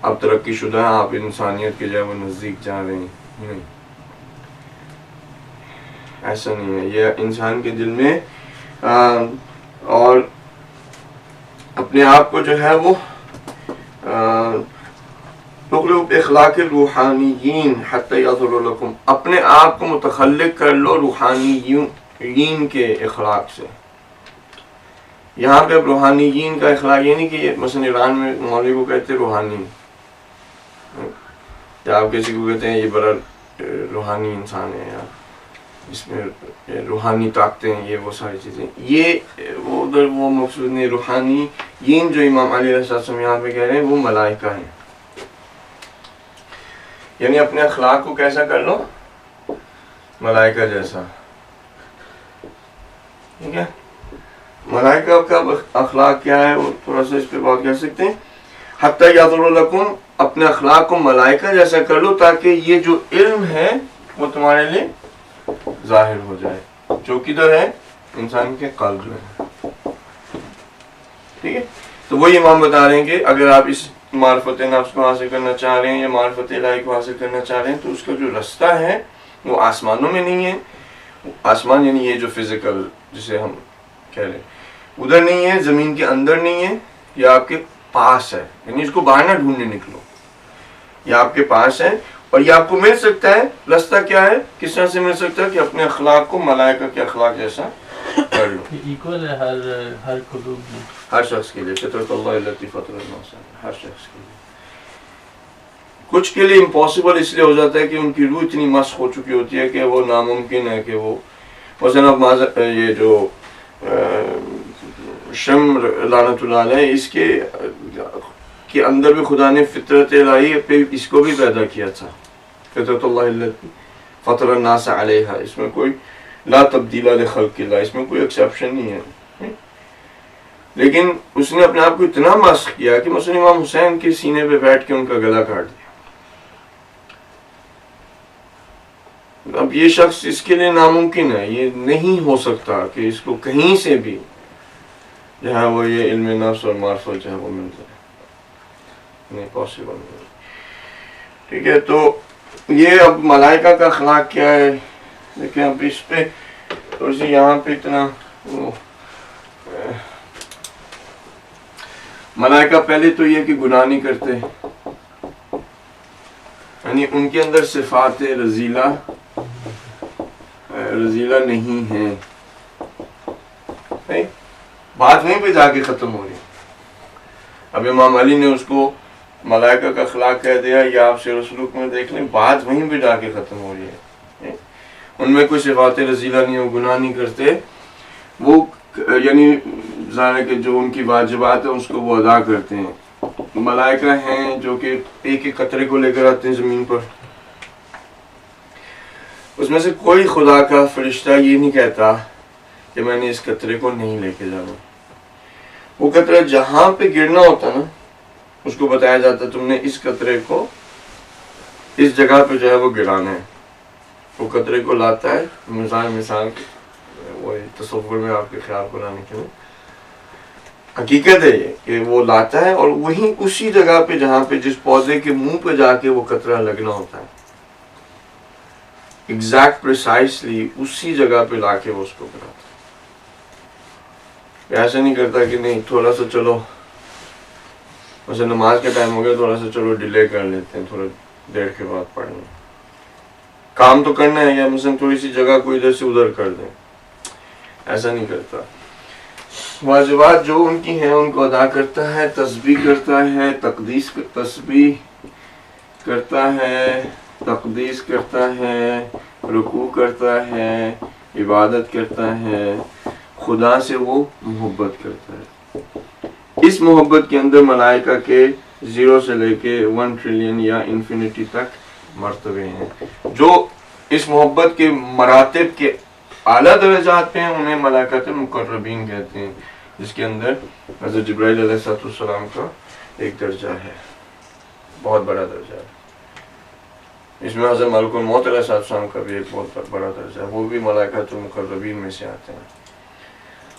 اب ترقی شدہ ہیں, آپ انسانیت کے جو ہے وہ نزدیک جا رہے ہیں. نہیں, ایسا نہیں ہے. یہ انسان کے دل میں اور اپنے آپ کو جو ہے وہ اخلاق روحانیین حتی یظہر لکم, اپنے آپ کو متخلق کر لو روحانیین کے اخلاق سے. یہاں پہ روحانیین کا اخلاق یہ نہیں کہ مثلا ایران میں مولوی کو کہتے روحانی, یا آپ کسی کو کہتے ہیں یہ بڑا روحانی انسان ہے, یا اس میں روحانی طاقتیں ہیں, یہ وہ ساری چیزیں, یہ وہ ادھر وہ مقصود نہیں. روحانیین جو امام علی علیہ السلام یہاں پہ کہہ رہے ہیں وہ ملائکہ ہیں. یعنی اپنے اخلاق کو کیسا کر لو؟ ملائکہ جیسا. ٹھیک ہے. ملائکہ کا اخلاق کیا ہے وہ تھوڑا سا اس پہ بات کر سکتے ہیں. حتی یظہر لکم، اپنے اخلاق کو ملائکہ جیسا کر لو تاکہ یہ جو علم ہے وہ تمہارے لیے ظاہر ہو جائے، جو کدھر ہے؟ انسان کے قلب میں. ٹھیک ہے. تو وہی امام بتا رہے ہیں کہ اگر آپ اس معرفت نفس کو حاصل کرنا چاہ رہے ہیں یا معرفت الہی کو حاصل کرنا چاہ رہے ہیں تو اس کا جو رستہ ہے وہ آسمانوں میں نہیں ہے. آسمان یعنی یہ جو فزیکل جسے ہم کہہ رہے ہیں ادھر نہیں ہے، زمین کے اندر نہیں ہے، یہ آپ کے پاس ہے. یعنی اس کو باہر نہ ڈھونڈنے نکلو، یہ آپ کے پاس ہے اور یہ آپ کو مل سکتا ہے. رستہ کیا ہے؟ کس طرح سے مل سکتا ہے؟ کہ اپنے اخلاق کو ملائکہ کے اخلاق جیسا کر لو. ایکول ہے ہر قلوب میں، ہر شخص کے لیے. فطرت اللہ التی فطر الناس، ہر شخص کے لیے. کچھ کے لیے امپاسبل اس لیے ہو جاتا ہے کہ ان کی روح اتنی مست ہو چکی ہوتی ہے کہ وہ ناممکن ہے کہ وہ مثلا اب یہ جو شم لعنت اللہ علیہ، اس کے اندر بھی خدا نے فطرت الہی پہ اس کو بھی پیدا کیا تھا. فطرت اللہ التی فطر الناس علیہا، اس میں کوئی لا تبدیل لخلق اللہ، اس میں کوئی ایکسیپشن نہیں ہے. لیکن اس نے اپنے آپ کو اتنا مسخ کیا کہ مثلا امام حسین کے سینے پہ بیٹھ کے ان کا گلا کاٹ دیا. اب یہ شخص اس کے لیے ناممکن ہے، یہ نہیں ہو سکتا کہ اس کو کہیں سے بھی جہاں وہ یہ علم نفس اور معرفت جو ہے وہ مل جائے. نہیں پاسبل نہیں. ٹھیک ہے. تو یہ اب ملائکہ کا اخلاق کیا ہے دیکھیں. اب اس پہ تھوڑی سی یہاں پہ اتنا ملائکہ پہلے تو یہ کہ گناہ نہیں کرتے، یعنی ان کے اندر صفات رذیلہ نہیں ہیں. بات وہیں پہ جا کے ختم ہو رہی ہے. اب امام علی نے اس کو ملائکہ کا اخلاق کہہ دیا، یا آپ سیر و سلوک میں دیکھ لیں بات وہیں پہ جا کے ختم ہو رہی ہے. ان میں کوئی صفات رذیلہ نہیں، وہ گناہ نہیں کرتے، وہ یعنی ظاہر ہے کہ جو ان کی واجبات ہیں اس کو وہ ادا کرتے ہیں. ملائکہ ہیں جو کہ ایک ایک قطرے کو لے کر آتے ہیں زمین پر. اس میں سے کوئی خدا کا فرشتہ یہ نہیں کہتا کہ میں نے اس قطرے کو نہیں لے کے جانا. وہ قطرہ جہاں پہ گرنا ہوتا نا اس کو بتایا جاتا تم نے اس قطرے کو اس جگہ پہ جو ہے وہ گرانا ہے. وہ قطرے کو لاتا ہے، مثال وہ تصور میں آپ کے خیال کو لانے کے لیے حقیقت ہے یہ کہ وہ لاتا ہے اور وہیں اسی جگہ پہ جہاں پہ جس پودے کے منہ پہ جا کے وہ قطرہ لگنا ہوتا ہے ایگزیکٹ پریسائسلی اسی جگہ پہ لا کے وہ اس کو گراتا ہے. ایسا نہیں کرتا کہ نہیں تھوڑا سا چلو مثلا نماز کا ٹائم ہو گیا تھوڑا سا چلو ڈیلے کر لیتے ہیں، تھوڑا دیر کے بعد پڑھیں گے. کام تو کرنا ہے، یا مثلا تھوڑی سی جگہ کو ادھر سے ادھر کر دیں. ایسا نہیں کرتا. واجبات جو ان کی ہیں ان کو ادا کرتا ہے، تسبیح کرتا ہے، تسبیح کرتا ہے، تقدیس کرتا ہے، رکوع کرتا ہے، عبادت کرتا ہے، خدا سے وہ محبت کرتا ہے. اس محبت کے اندر ملائکہ کے 0 سے لے کے 1 ٹریلین یا انفینٹی تک مرتبے ہیں. جو اس محبت کے مراتب کے اعلیٰ درجات پہ ہیں انہیں ملائکۃ المقربین کہتے ہیں، جس کے اندر حضرت جبرائیل علیہ السلام کا ایک درجہ ہے، بہت بڑا درجہ ہے. اس میں حضرت ملک الموت علیہ السلام کا بھی ایک بہت بڑا درجہ ہے، وہ بھی ملائکۃ المقربین میں سے آتے ہیں.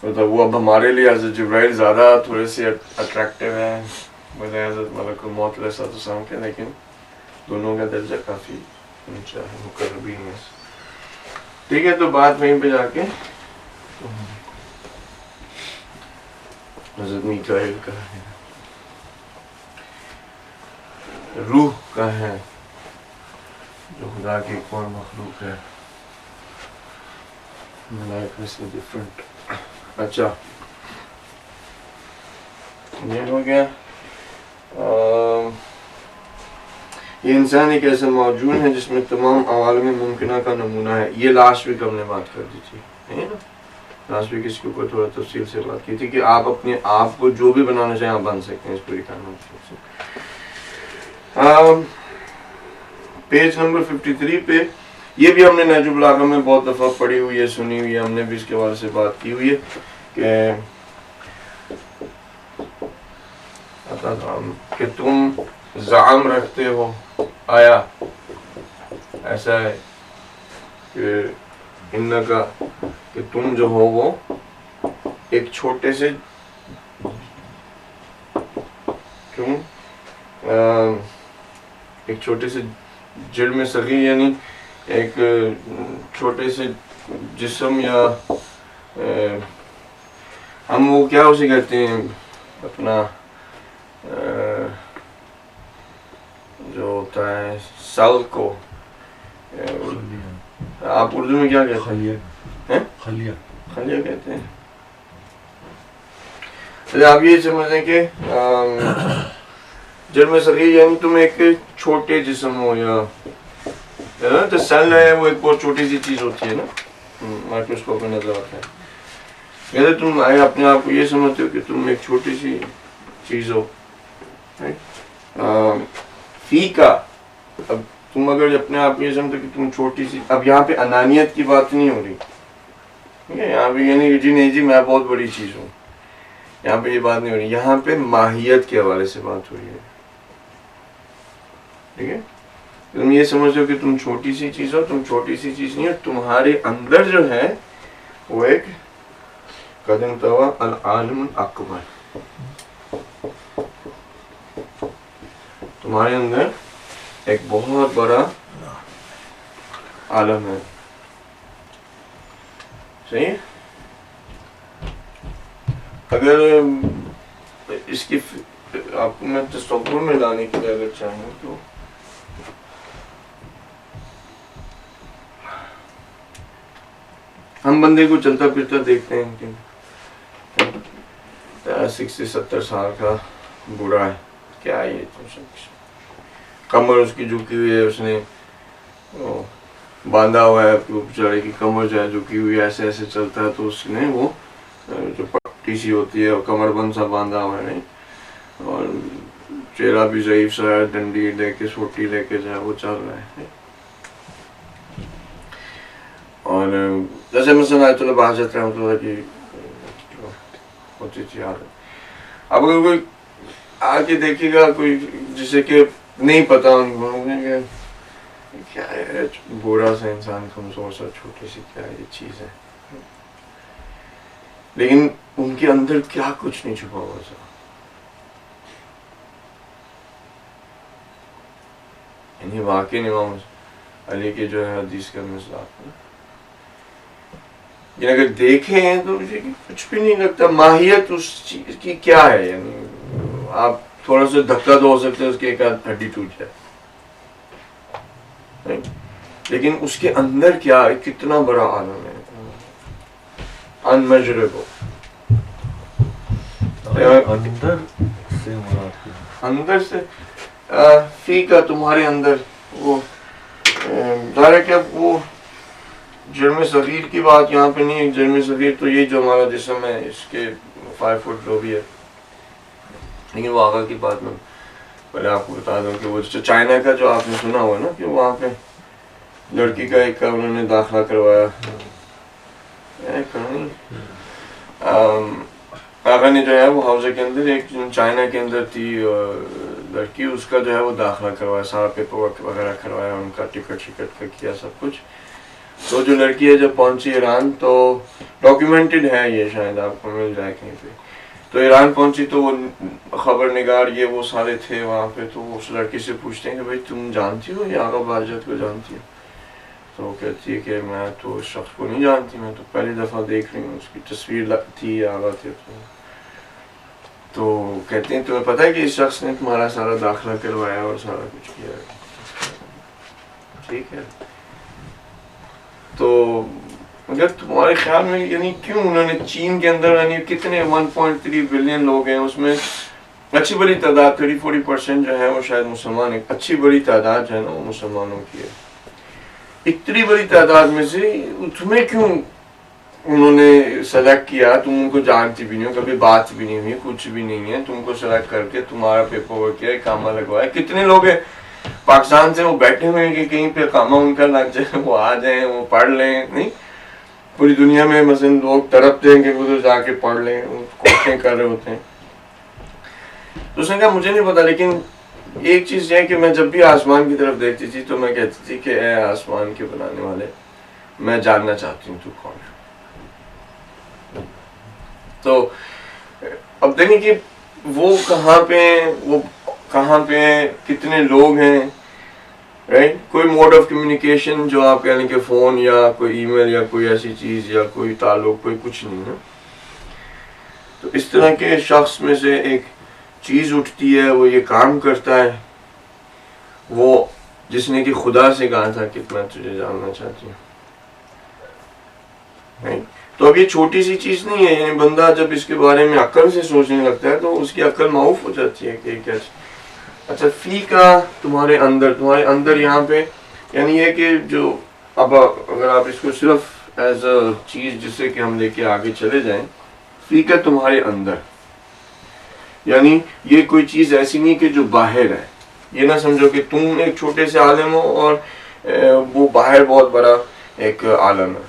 مطلب وہ اب ہمارے لیے حضرت جبرائیل زیادہ تھوڑے سے اٹریکٹیو ہیں بجائے حضرت ملک الموت علیہ السلام کے، لیکن دونوں کا درجہ کافی اونچا ہے مقربین میں سے. ٹھیک ہے. تو بات وہیں پہ جا کے حضرت میکائیل کا ہے، روح کا ہے جو خدا کی ایک اور مخلوق ہے، ملائکہ سے ڈفرنٹ. اچھا یہ ہو گیا. یہ انسان ایک ایسا موجود ہے جس میں تمام عوالم ممکنہ کا نمونہ ہے. یہ لاسٹ ویک ہم نے بات کر دی تھی، لاسٹ ویک اس کے اوپر تھوڑا تفصیل سے بات کی تھی کہ آپ اپنے آپ کو جو بھی بنانا چاہیں آپ بن سکتے ہیں اس پوری کائنات سے. پیج نمبر 53 پہ یہ بھی ہم نے نہج البلاغہ میں بہت دفعہ پڑھی ہوئی ہے, سنی ہوئی ہے, ہم نے بھی اس کے حوالے سے بات کی ہوئی ہے کہ تم زعم رکھتے ہو, آیا ایسا ہے کہ انکا کہ تم جو ہو وہ ایک چھوٹے سے ایک چھوٹے سے جرم صغیر یعنی ایک چھوٹے سے جسم یا ہم وہ کیا اسے کہتے ہیں اپنا جو ہوتا ہے سیل کو, آپ اردو میں کیا کہتے ہیں؟ خلیہ کہتے ہیں. آپ یہ سمجھیں کہ جرم صغیر یعنی تم ایک چھوٹے جسم ہو, یا تو سیل ہے وہ ایک بہت چھوٹی سی چیز ہوتی ہے نا, مائکروسکوپ میں نظر آتا ہے. اگر تم اپنے آپ کو یہ سمجھتے ہو کہ تم ایک چھوٹی سی چیز ہو فی کا, اب تم اگر اپنے آپ کو یہ سمجھتے ہو کہ تم چھوٹی سی, اب یہاں پہ انانیت کی بات نہیں ہو رہی, ٹھیک ہے, یہاں پہ یعنی جی نہیں جی میں بہت بڑی چیز ہوں, یہاں پہ یہ بات نہیں ہو رہی, یہاں پہ ماہیت کے حوالے سے بات ہو رہی ہے. ٹھیک ہے, تم یہ سمجھتے ہو کہ تم چھوٹی سی چیز ہو, تم چھوٹی سی چیز نہیں ہو, تمہارے اندر جو ہے وہ ایک قدم توا العالم الاکبر, تمہارے اندر ایک بہت بڑا عالم ہے. صحیح ہے, اگر اس کی آپ کو میں تصور میں لانے کے لیے اگر چاہوں تو ہم بندے کو چلتا پھرتا دیکھتے ہیں کہ 60-70 سال کا بوڑھا ہے, کیا ہے یہ, کمر اس کی جھکی ہوئی ہے, اس نے باندھا ہوا ہے, بیچارے کی کمر جو ہے جھکی ہوئی ہے, ایسے ایسے چلتا ہے تو اس نے وہ جو پٹی سی ہوتی ہے اور کمر بند سا باندھا ہوا ہے نہیں, اور چہرہ بھی ضعیف سا ہے, ڈنڈی لے کے سوٹی لے کے جو ہے وہ چل رہا ہے. اور جیسے مثلا آیت اللہ بحجت رحمۃ اللہ کی ہوتی تھی عادت, اب اگر کوئی آ کے دیکھے گا کوئی جسے کہ نہیں پتا ان کو کیا ہے, بوڑھا سا انسان کمزور سا چھوٹی سی کیا یہ چیز ہے, لیکن ان کے اندر کیا کچھ نہیں چھپا ہوا تھا. یعنی واقعی امام علی کے جو ہے حدیث کا مصداق, یعنی اگر دیکھیں تو مجھے کچھ بھی نہیں لگتا ماہیت اس چیز کی کیا ہے. یعنی آپ تھوڑا سا دھکا تو ہو سکتے ہیں اس کے ایک آدھ ہڈی ٹوٹ جائے, لیکن اس کے اندر کیا ہے, کتنا بڑا عالم ہے, انمیجریبل. اندر سے فی کا تمہارے اندر وہ ظاہر ہے کہ اب وہ جرم صغیر کی بات یہاں پہ نہیں ہے. جرم صغیر تو یہ جو ہمارا جسم ہے اس کے 5 فٹ جو بھی ہے, لیکن وہ آگا کی بات میں پہلے آپ کو بتا دوں کہ وہ چائنا کا جو آپ نے سنا ہوا نا کہ وہاں پہ لڑکی کا ایک کا انہوں نے داخلہ کروایا, آقا نے جو ہے وہ حوضے کے اندر ایک چائنا کے اندر تھی لڑکی, اس کا جو ہے وہ داخلہ کروایا, سارا پیپر ورک وغیرہ کروایا, ان کا ٹکٹ کا کیا سب کچھ. تو جو لڑکی ہے جب پہنچی ایران تو ڈاکیومنٹڈ ہے یہ, شاید آپ کو مل جائے کہیں پہ, تو ایران پہنچی تو وہ خبر نگار یہ وہ سارے تھے وہاں پہ, تو وہ اس لڑکی سے پوچھتے ہیں کہ بھائی تم جانتی ہو یہ آغا بہجت کو جانتی ہو؟ تو وہ کہتی ہے کہ میں تو اس شخص کو نہیں جانتی, میں تو پہلی دفعہ دیکھ رہی ہوں, اس کی تصویر تھی آغا تھے. تو کہتے ہیں تمہیں پتہ ہے کہ اس شخص نے تمہارا سارا داخلہ کروایا اور سارا کچھ کیا ہے؟ ٹھیک ہے, تو اگر تمہارے خیال میں یعنی کیوں انہوں نے چین کے اندر یعنی کتنے 1.3 بلین لوگ ہیں, اس میں اچھی بڑی تعداد 30-40% جو ہے وہ شاید مسلمان, ایک اچھی بڑی تعداد جو ہے نا وہ مسلمانوں کی ہے. اتنی بڑی تعداد میں سے تمہیں کیوں انہوں نے سلیکٹ کیا؟ تم ان کو جانتی بھی نہیں ہو, کبھی بات بھی نہیں ہوئی, کچھ بھی نہیں ہے, تم کو سلیکٹ کر کے تمہارا پیپر ورک کیا, کامہ لگوایا. کتنے لوگ ہیں پاکستان سے وہ بیٹھے ہوئے ہیں کہ کہیں پہ کامہ ان کا لگ جائے وہ آ جائیں وہ پڑھ لیں. نہیں, پوری دنیا میں مثلا لوگ تڑپتے ہیں کہ ادھر جا کے پڑھ لیں, کوششیں کر رہے ہوتے ہیں. تو اس نے کہا مجھے نہیں پتا, لیکن ایک چیز یہ ہے کہ میں جب بھی آسمان کی طرف دیکھتی تھی تو میں کہتی تھی کہ اے آسمان کے بنانے والے, میں جاننا چاہتی ہوں تو کون ہے. تو اب دیکھیں کہ وہ کہاں پہ ہیں, کتنے لوگ ہیں, رائٹ. کوئی موڈ آف کمیونیکیشن جو آپ کہہ لیں کہ فون یا کوئی ای میل یا کوئی ایسی چیز یا کوئی تعلق, کوئی کچھ نہیں ہے. تو اس طرح کے شخص میں سے ایک چیز اٹھتی ہے, وہ یہ کام کرتا ہے, وہ جس نے کہ خدا سے کہا تھا کہ میں تجھے جاننا چاہتی ہوں. تو اب یہ چھوٹی سی چیز نہیں ہے, یعنی بندہ جب اس کے بارے میں عقل سے سوچنے لگتا ہے تو اس کی عقل معاف ہو جاتی ہے کہ کیا. اچھا, فی کا تمہارے اندر یہاں پہ یعنی یہ کہ جو اب اگر آپ اس کو صرف ایز اے چیز جسے کہ ہم لے کے آگے چلے جائیں, فی کا تمہارے اندر, یعنی یہ کوئی چیز ایسی نہیں کہ جو باہر ہے. یہ نہ سمجھو کہ تم ایک چھوٹے سے عالم ہو اور وہ باہر بہت بڑا ایک عالم ہے.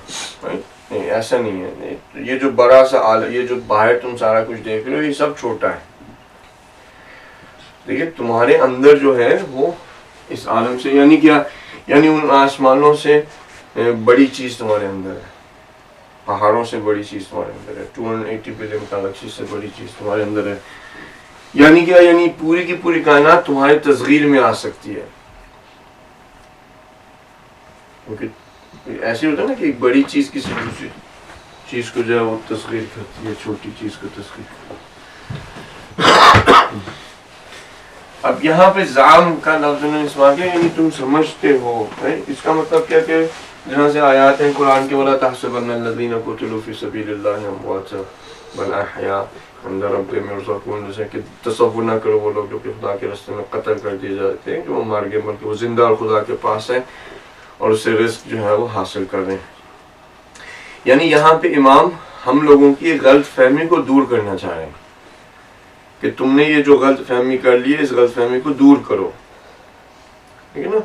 نہیں, ایسا نہیں ہے. یہ جو بڑا سا عالم, یہ جو باہر تم سارا کچھ دیکھ رہے ہو, یہ سب چھوٹا ہے. دیکھیے تمہارے اندر جو ہے وہ اس عالم سے, یعنی کیا, یعنی ان آسمانوں سے بڑی چیز تمہارے اندر ہے, پہاڑوں سے بڑی چیز تمہارے اندر ہے, 280 بلین گلیکسی سے بڑی چیز تمہارے اندر ہے. یعنی کیا, یعنی پوری کی پوری کائنات تمہارے تصغیر میں آ سکتی ہے. کیونکہ ایسے ہوتا ہے نا کہ ایک بڑی چیز کسی دوسری چیز کو جو ہے وہ تصغیر کرتی ہے, چھوٹی چیز کو تصغیر کرتی ہے. اب یہاں پہ زعم کا لفظ نے استعمال کیا, یعنی تم سمجھتے ہو. اس کا مطلب کیا کہ جہاں سے آیات ہیں قرآن کے, وَلَا تَحْسَبَنَّ الَّذِينَ قُتِلُوا فِي سَبِيلِ اللَّهِ أَمْوَاتًا بَلْ أَحْيَاءٌ عِندَ رَبِّهِمْ يُرْزَقُونَ. جیسے کہ تصور نہ کرو وہ لوگ جو کہ خدا کے راستے میں قتل کر دیے جاتے ہیں کہ وہ مر گئے, بلکہ وہ زندہ اور خدا کے پاس ہیں اور اسے رزق جو ہے وہ حاصل کر رہے ہیں. یعنی یہاں پہ امام ہم لوگوں کی غلط فہمی کو دور کرنا چاہ رہے ہیں کہ تم نے یہ جو غلط فہمی کر لی ہے, اس غلط فہمی کو دور کرو. ٹھیک ہے نا.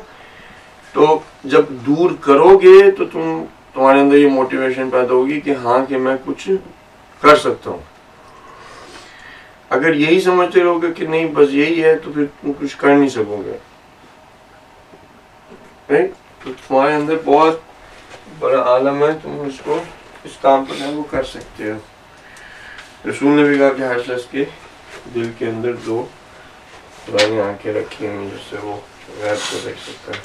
تو جب دور کرو گے تو تمہارے اندر یہ موٹیویشن پیدا ہوگی کہ ہاں کہ میں کچھ کر سکتا ہوں. اگر یہی سمجھتے رہو گے کہ نہیں بس یہی ہے تو پھر تم کچھ کر نہیں سکو گے. تو تمہارے اندر بہت بڑا عالم ہے, تم اس کو اس کام پر وہ کر سکتے ہو. رسول نے بھی کہا کہ ہر شخص کے دل کے اندر 2 پرانی آنکھیں رکھی ہوئی جس سے وہ غیب کو دیکھ سکتا ہے.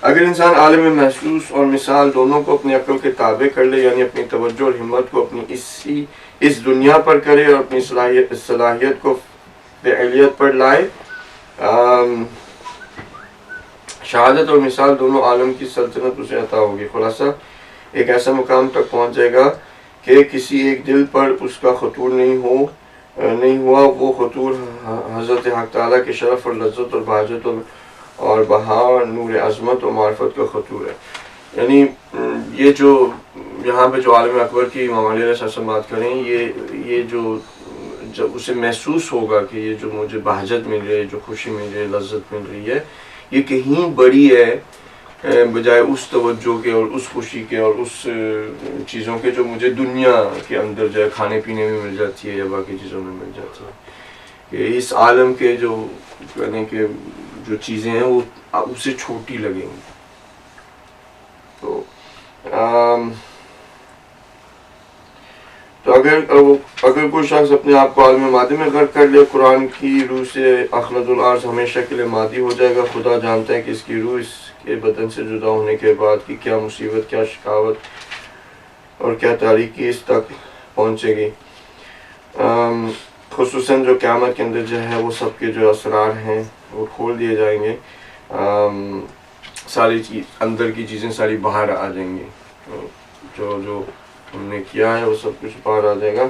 اگر انسان عالم محسوس اور مثال دونوں کو اپنی عقل کے تابع کر لے, یعنی اپنی توجہ اور ہمت کو اپنی اس دنیا پر کرے اور اپنی صلاحیت کو فعلیت پر لائے, شہادت اور مثال دونوں عالم کی سلطنت اسے عطا ہوگی. خلاصہ ایک ایسا مقام تک پہنچ جائے گا کہ کسی ایک دل پر اس کا خطور نہیں ہوا. وہ خطور حضرت حق تعالیٰ کے شرف اور لذت اور بہجت اور بہا اور نور عظمت اور معرفت کا خطور ہے. یعنی یہ جو یہاں پہ جو عالم اکبر کی امام علیہ السلام بات کریں, یہ جو جب اسے محسوس ہوگا کہ یہ جو مجھے بہجت مل رہی ہے, جو خوشی مل رہی ہے, لذت مل رہی ہے, یہ کہیں بڑی ہے بجائے اس توجہ کے اور اس خوشی کے اور اس چیزوں کے جو مجھے دنیا کے اندر جو ہے کھانے پینے میں مل جاتی ہے یا باقی چیزوں میں مل جاتی ہے. کہ اس عالم کے جو یعنی کہ جو چیزیں ہیں وہ اسے چھوٹی لگیں گی. تو اگر کوئی شخص اپنے آپ کو عالم مادی میں غرق کر لے, قرآن کی روح سے اخلد العرض ہمیشہ کے لیے مادی ہو جائے گا. خدا جانتا ہے کہ اس کی روح اس کے بدن سے جدا ہونے کے بعد کی کیا مصیبت, کیا شقاوت اور کیا تاریکی اس تک پہنچے گی. خصوصاً جو قیامت کے اندر جو ہے وہ سب کے جو اسرار ہیں وہ کھول دیے جائیں گے. ساری اندر کی چیزیں ساری باہر آ جائیں گی. جو ہم نے کیا ہے وہ سب کچھ باہر آ جائے گا.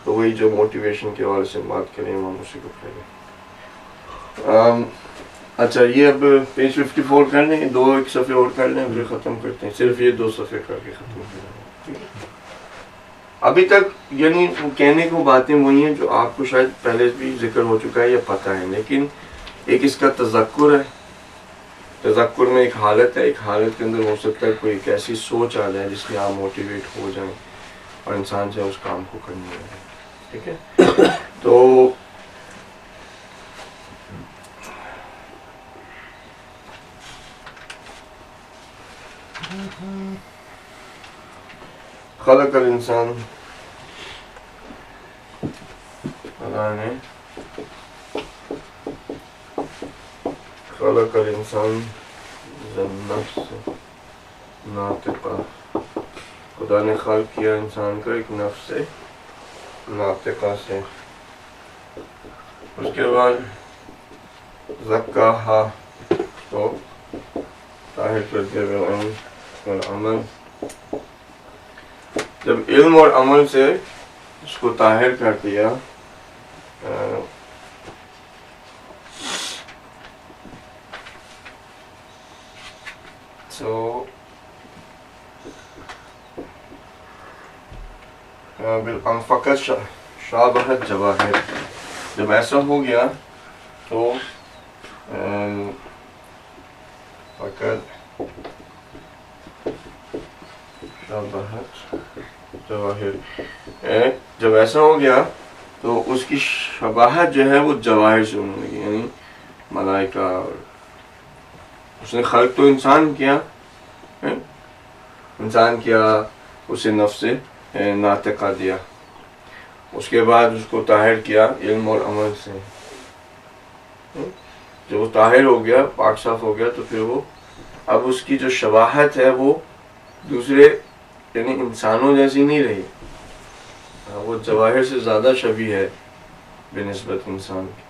تو وہی جو موٹیویشن کے حوالے سے بات کریں ہم اسی کو کریں. اچھا یہ اب پیج 54 کر لیں, 2 ایک صفحے اور کر لیں, پھر ختم کرتے ہیں. صرف یہ 2 صفحے کر کے ختم کریں. ابھی تک یعنی کہنے کو باتیں وہی ہیں جو آپ کو شاید پہلے بھی ذکر ہو چکا ہے یا پتہ ہے، لیکن ایک اس کا تذکر ہے. تذکر میں ایک حالت ہے، ایک حالت کے اندر ہو سکتا ہے کوئی ایک ایسی سوچ آ جائے جس میں آپ موٹیویٹ ہو جائیں اور انسان سے اس کام کو کرنے لگے. ٹھیک ہے، تو خلق الانسان، اللہ نے خلق الانسان نفس ناطقہ، خدا نے خلق کیا انسان کو ایک نفس ناطقہ سے. اس کے بعد زکاہا کو طاہر کر دیا بالعلم والعمل. جب علم اور عمل سے اس کو طاہر کر دیا فقط شابہت جواہر، جب ایسا ہو گیا تو فقط شابہت جواہر، جب ایسا ہو گیا تو اس کی شباہت جو ہے وہ جواہر سے ہونے لگی، یعنی ملائکہ. اس نے خلق تو انسان کیا، اسے نفس ناطقہ دیا. اس کے بعد اس کو طاہر کیا علم اور عمل سے. جب وہ طاہر ہو گیا، پاک صاف ہو گیا، تو پھر وہ اب اس کی جو شباہت ہے وہ دوسرے یعنی انسانوں جیسی نہیں رہی، وہ جواہر سے زیادہ شبیہ ہے بنسبت انسان کی.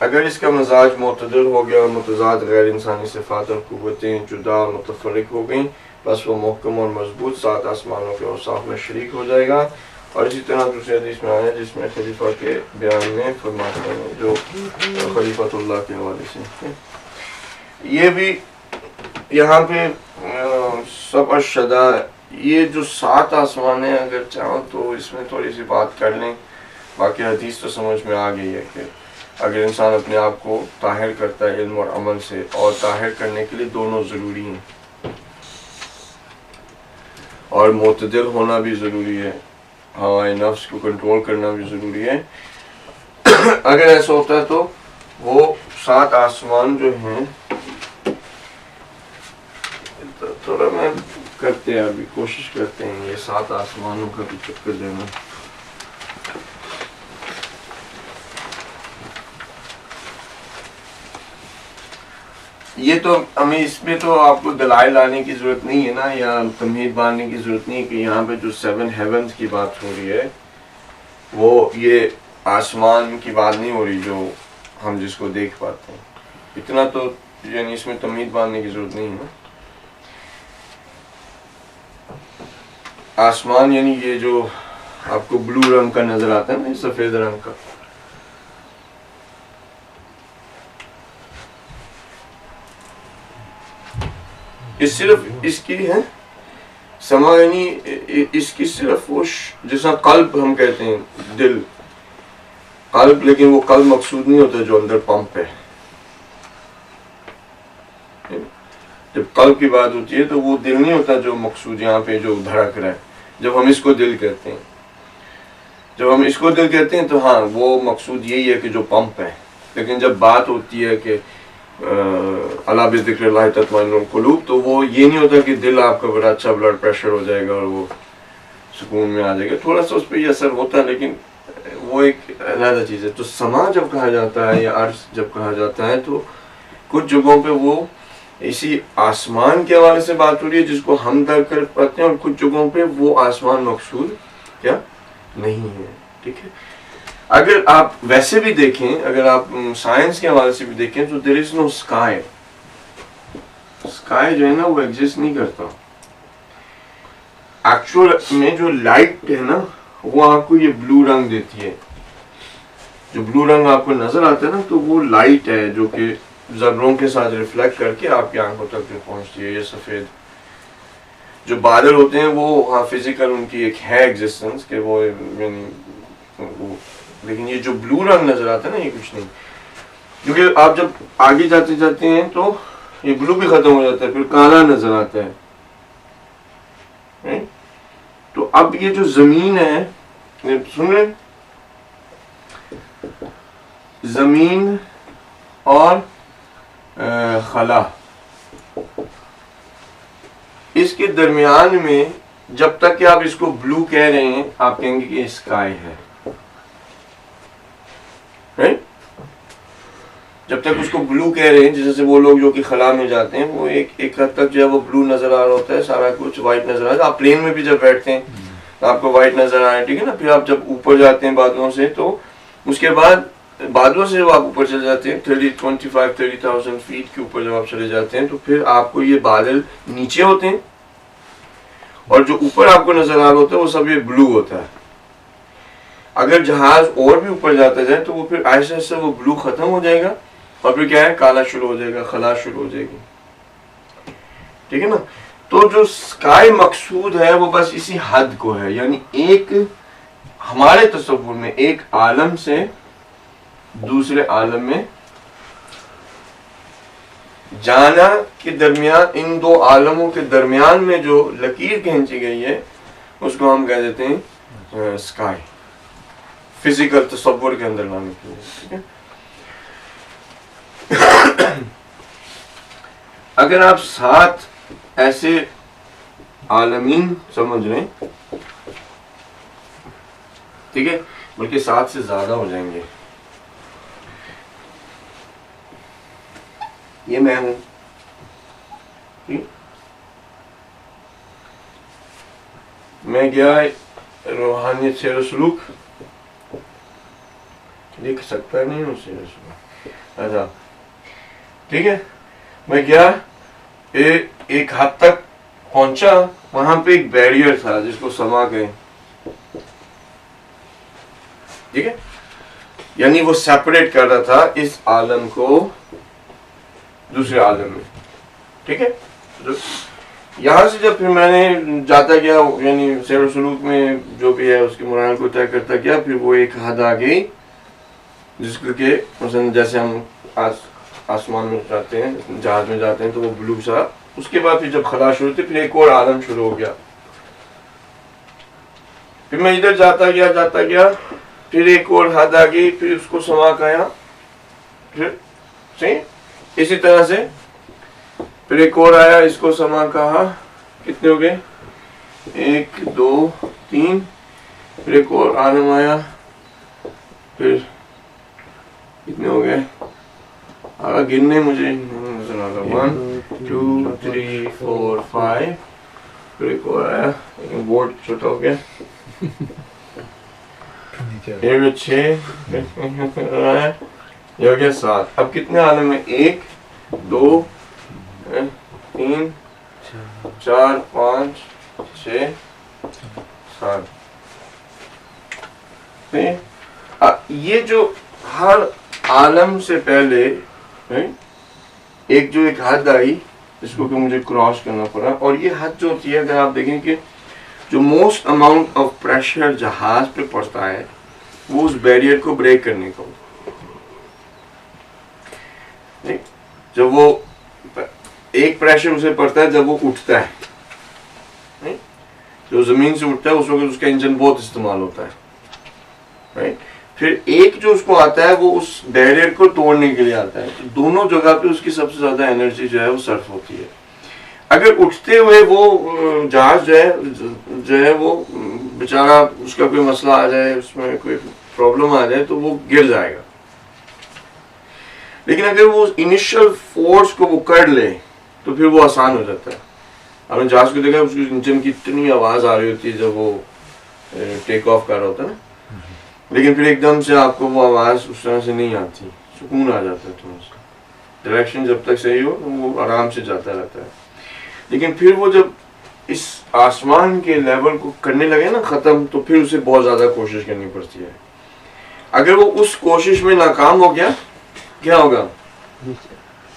اگر اس کا مزاج معتدل ہو گیا اور متضاد غیر انسانی صفات اور قوتیں جدا اور متفرق ہو گئیں، بس وہ محکم اور مضبوط 7 آسمانوں کے اوصاف میں شریک ہو جائے گا. اور اسی طرح دوسری حدیث میں آیا جس میں خلیفہ کے بیان میں فرماتے ہیں، جو خلیفۃ اللہ کے حوالے سے. یہ بھی یہاں پہ سب الشدہ، یہ جو 7 آسمان ہیں، اگر چاہو تو اس میں تھوڑی سی بات کر لیں. باقی حدیث تو سمجھ میں آ گئی ہے کہ اگر انسان اپنے آپ کو طاہر کرتا ہے علم اور عمل سے، اور طاہر کرنے کے لیے دونوں ضروری ہیں، اور معتدل ہونا بھی ضروری ہے، ہوائے نفس کو کنٹرول کرنا بھی ضروری ہے. اگر ایسا ہوتا ہے تو وہ 7 آسمان جو ہیں، تھوڑا میں کرتے ہیں ابھی کوشش کرتے ہیں یہ 7 آسمانوں کا بھی چکر دینا. یہ تو ہمیں اس میں تو آپ کو دلائل لانے کی ضرورت نہیں ہے نا، یا تمہید باندھنے کی ضرورت نہیں کہ یہاں پہ جو 7 ہیونز کی بات ہو رہی ہے وہ یہ آسمان کی بات نہیں ہو رہی جو ہم جس کو دیکھ پاتے ہیں. اتنا تو یعنی اس میں تمہید باندھنے کی ضرورت نہیں ہے. آسمان یعنی یہ جو آپ کو بلو رنگ کا نظر آتا ہے نا، سفید رنگ کا، اس صرف اس کی ہے سما، یعنی اس کی صرف وہ جیسا قلب ہم کہتے ہیں دل، قلب، لیکن وہ قلب مقصود نہیں ہوتا جو اندر پمپ ہے. جب قلب کی بات ہوتی ہے تو وہ دل نہیں ہوتا جو مقصود یہاں پہ جو دھڑک رہا ہے. جب ہم اس کو دل کہتے ہیں، تو ہاں وہ مقصود یہی ہے کہ جو پمپ ہے. لیکن جب بات ہوتی ہے کہ الا بذکر اللہ تطمئن القلوب، تو وہ یہ نہیں ہوتا کہ دل آپ کا بڑا اچھا بلڈ پریشر ہو جائے گا اور وہ سکون میں آ جائے گا. تھوڑا سا اس پہ یہ اثر ہوتا ہے، لیکن وہ ایک علیحدہ چیز ہے. تو سما جب کہا جاتا ہے یا عرش جب کہا جاتا ہے، تو کچھ جگہوں پہ وہ اسی آسمان کے حوالے سے بات ہو رہی ہے جس کو ہم درک کر پاتے ہیں، اور کچھ جگہوں پہ وہ آسمان مقصود کیا نہیں ہے. ٹھیک ہے، اگر آپ ویسے بھی دیکھیں، اگر آپ سائنس کے حوالے سے بھی دیکھیں، تو there is no sky. sky جو ہے نا وہ ایگزسٹ نہیں کرتا. ایکچوئل میں جو لائٹ ہے نا وہ آپ کو یہ بلو رنگ دیتی ہے. جو بلو رنگ آپ کو نظر آتا ہے نا، تو وہ لائٹ ہے جو کہ ذروں کے ساتھ ریفلیکٹ کر کے آپ کی آنکھوں تک جو پہنچتی ہے. یہ سفید جو بادل ہوتے ہیں وہ فزیکل ان کی ایک ہے ایگزسٹنس کہ وہ یعنی لیکن یہ جو بلو رنگ نظر آتا ہے نا یہ کچھ نہیں, کیونکہ آپ جب آگے جاتے جاتے ہیں تو یہ بلو بھی ختم ہو جاتا ہے, پھر کالا نظر آتا ہے. تو اب یہ جو زمین ہے سن رہے, زمین اور خلا اس کے درمیان میں جب تک کہ آپ اس کو بلو کہہ رہے ہیں آپ کہیں گے کہ اسکائی ہے. جب تک اس کو بلو کہہ رہے ہیں, جیسے وہ لوگ جو کہ خلا میں جاتے ہیں وہ ایک حد تک جو ہے وہ بلو نظر آ رہا ہوتا ہے, سارا کچھ وائٹ نظر آ رہا ہے. آپ پلین میں بھی جب بیٹھتے ہیں تو آپ کو وائٹ نظر آ رہا ہے, ٹھیک ہے نا. پھر آپ جب اوپر جاتے ہیں بادلوں سے تو اس کے بعد بادلوں سے جب آپ اوپر چلے جاتے ہیں 30,000 فیٹ کے اوپر جب آپ چلے جاتے ہیں تو پھر آپ کو یہ بادل نیچے ہوتے ہیں اور جو اوپر آپ کو نظر آ رہا ہوتا ہے وہ سب یہ بلو ہوتا ہے. اگر جہاز اور بھی اوپر جاتا جائے تو وہ پھر آہستہ آہستہ وہ بلو ختم ہو جائے گا اور پھر کیا ہے کالا شروع ہو جائے گا, خلا شروع ہو جائے گی, ٹھیک ہے نا. تو جو اسکائی مقصود ہے وہ بس اسی حد کو ہے, یعنی ایک ہمارے تصور میں ایک عالم سے دوسرے عالم میں جانا کے درمیان, ان دو عالموں کے درمیان میں جو لکیر کھینچی گئی ہے اس کو ہم کہہ دیتے ہیں اسکائی, فزیکل تصور کے اندر لانے کے لیے, ٹھیک ہے. اگر آپ 7 ایسے عالمین سمجھ رہے ہیں, ٹھیک ہے, بلکہ 7 سے زیادہ ہو جائیں گے. یہ میں ہوں, میں گیا روحانیت سیر و سلوک, لکھ سکتا نہیں ہوں سیر و سلوک, اچھا ٹھیک ہے. میں گیا ایک حد تک پہنچا, وہاں پہ ایک بیریئر تھا جس کو سما کہیں, ٹھیک ہے, یعنی وہ سیپریٹ کر رہا تھا اس عالم کو دوسرے عالم میں, ٹھیک ہے. یہاں سے جب پھر میں نے جاتا گیا یعنی سیر و سلوک میں جو بھی ہے اس کے مراحل کو طے کرتا گیا, پھر وہ ایک حد آ گئی جس کو کہ مثلا جیسے ہم آسمان میں جاتے ہیں, جہاز میں جاتے ہیں تو وہ بلو سا, اس کے بعد پھر جب خلا شروع ہوتی پھر ایک اور عالم شروع ہو گیا. پھر میں ادھر جاتا گیا پھر ایک اور حد آ گئی, پھر اس کو سما کہا, پھر صحیح اسی طرح سے پھر ایک اور آیا, اس کو سما کہا, کتنے ہو گئے 1 2 3, پھر ایک اور عالم آیا, پھر کتنے ہو گئے گننے مجھے نظر آ رہا, 1 2 3 4 5, پھر ایک اور آیا, بورڈ چھوٹا ہو گیا, 6 آیا, یہ ہو گیا 7. اب کتنے عالم ہیں 1 2 3 4 5 6 7. یہ جو ہر عالم سے پہلے ایک حد آئی جس کو کہ مجھے کراس کرنا پڑا, اور یہ حد جو ہوتی ہے اگر آپ دیکھیں کہ جو موسٹ اماؤنٹ آف پریشر جہاز پہ پڑتا ہے وہ اس بیریئر کو بریک کرنے کا ہوتا ہے. جب وہ ایک پریشر اسے پڑتا ہے جب وہ اٹھتا ہے, جو زمین سے اٹھتا ہے اس وقت اس کا انجن بہت استعمال ہوتا ہے. پھر ایک جو اس کو آتا ہے وہ اس بیریئر کو توڑنے کے لیے آتا ہے, تو دونوں جگہ پہ اس کی سب سے زیادہ انرجی جو ہے وہ صرف ہوتی ہے. اگر اٹھتے ہوئے وہ جہاز جو ہے وہ بیچارہ اس کا کوئی مسئلہ آ جائے, اس میں کوئی پرابلم آ جائے تو وہ گر جائے گا. لیکن اگر وہ انیشل فورس کو وہ کر لے تو پھر وہ آسان ہو جاتا ہے. آپ نے جہاز کو دیکھا اس کی انجن کی اتنی آواز آ رہی ہوتی ہے جب وہ ٹیک آف کر رہا ہوتا ہے نا, لیکن پھر ایک دم سے آپ کو وہ آواز اس طرح سے نہیں آتی, سکون آ جاتا ہے تھوڑا سا, ڈائریکشن جب تک صحیح ہو وہ آرام سے جاتا رہتا ہے. لیکن پھر وہ جب اس آسمان کے لیول کو کرنے لگے نا ختم, تو پھر اسے بہت زیادہ کوشش کرنی پڑتی ہے. اگر وہ اس کوشش میں ناکام ہو گیا کیا ہوگا,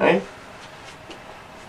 right?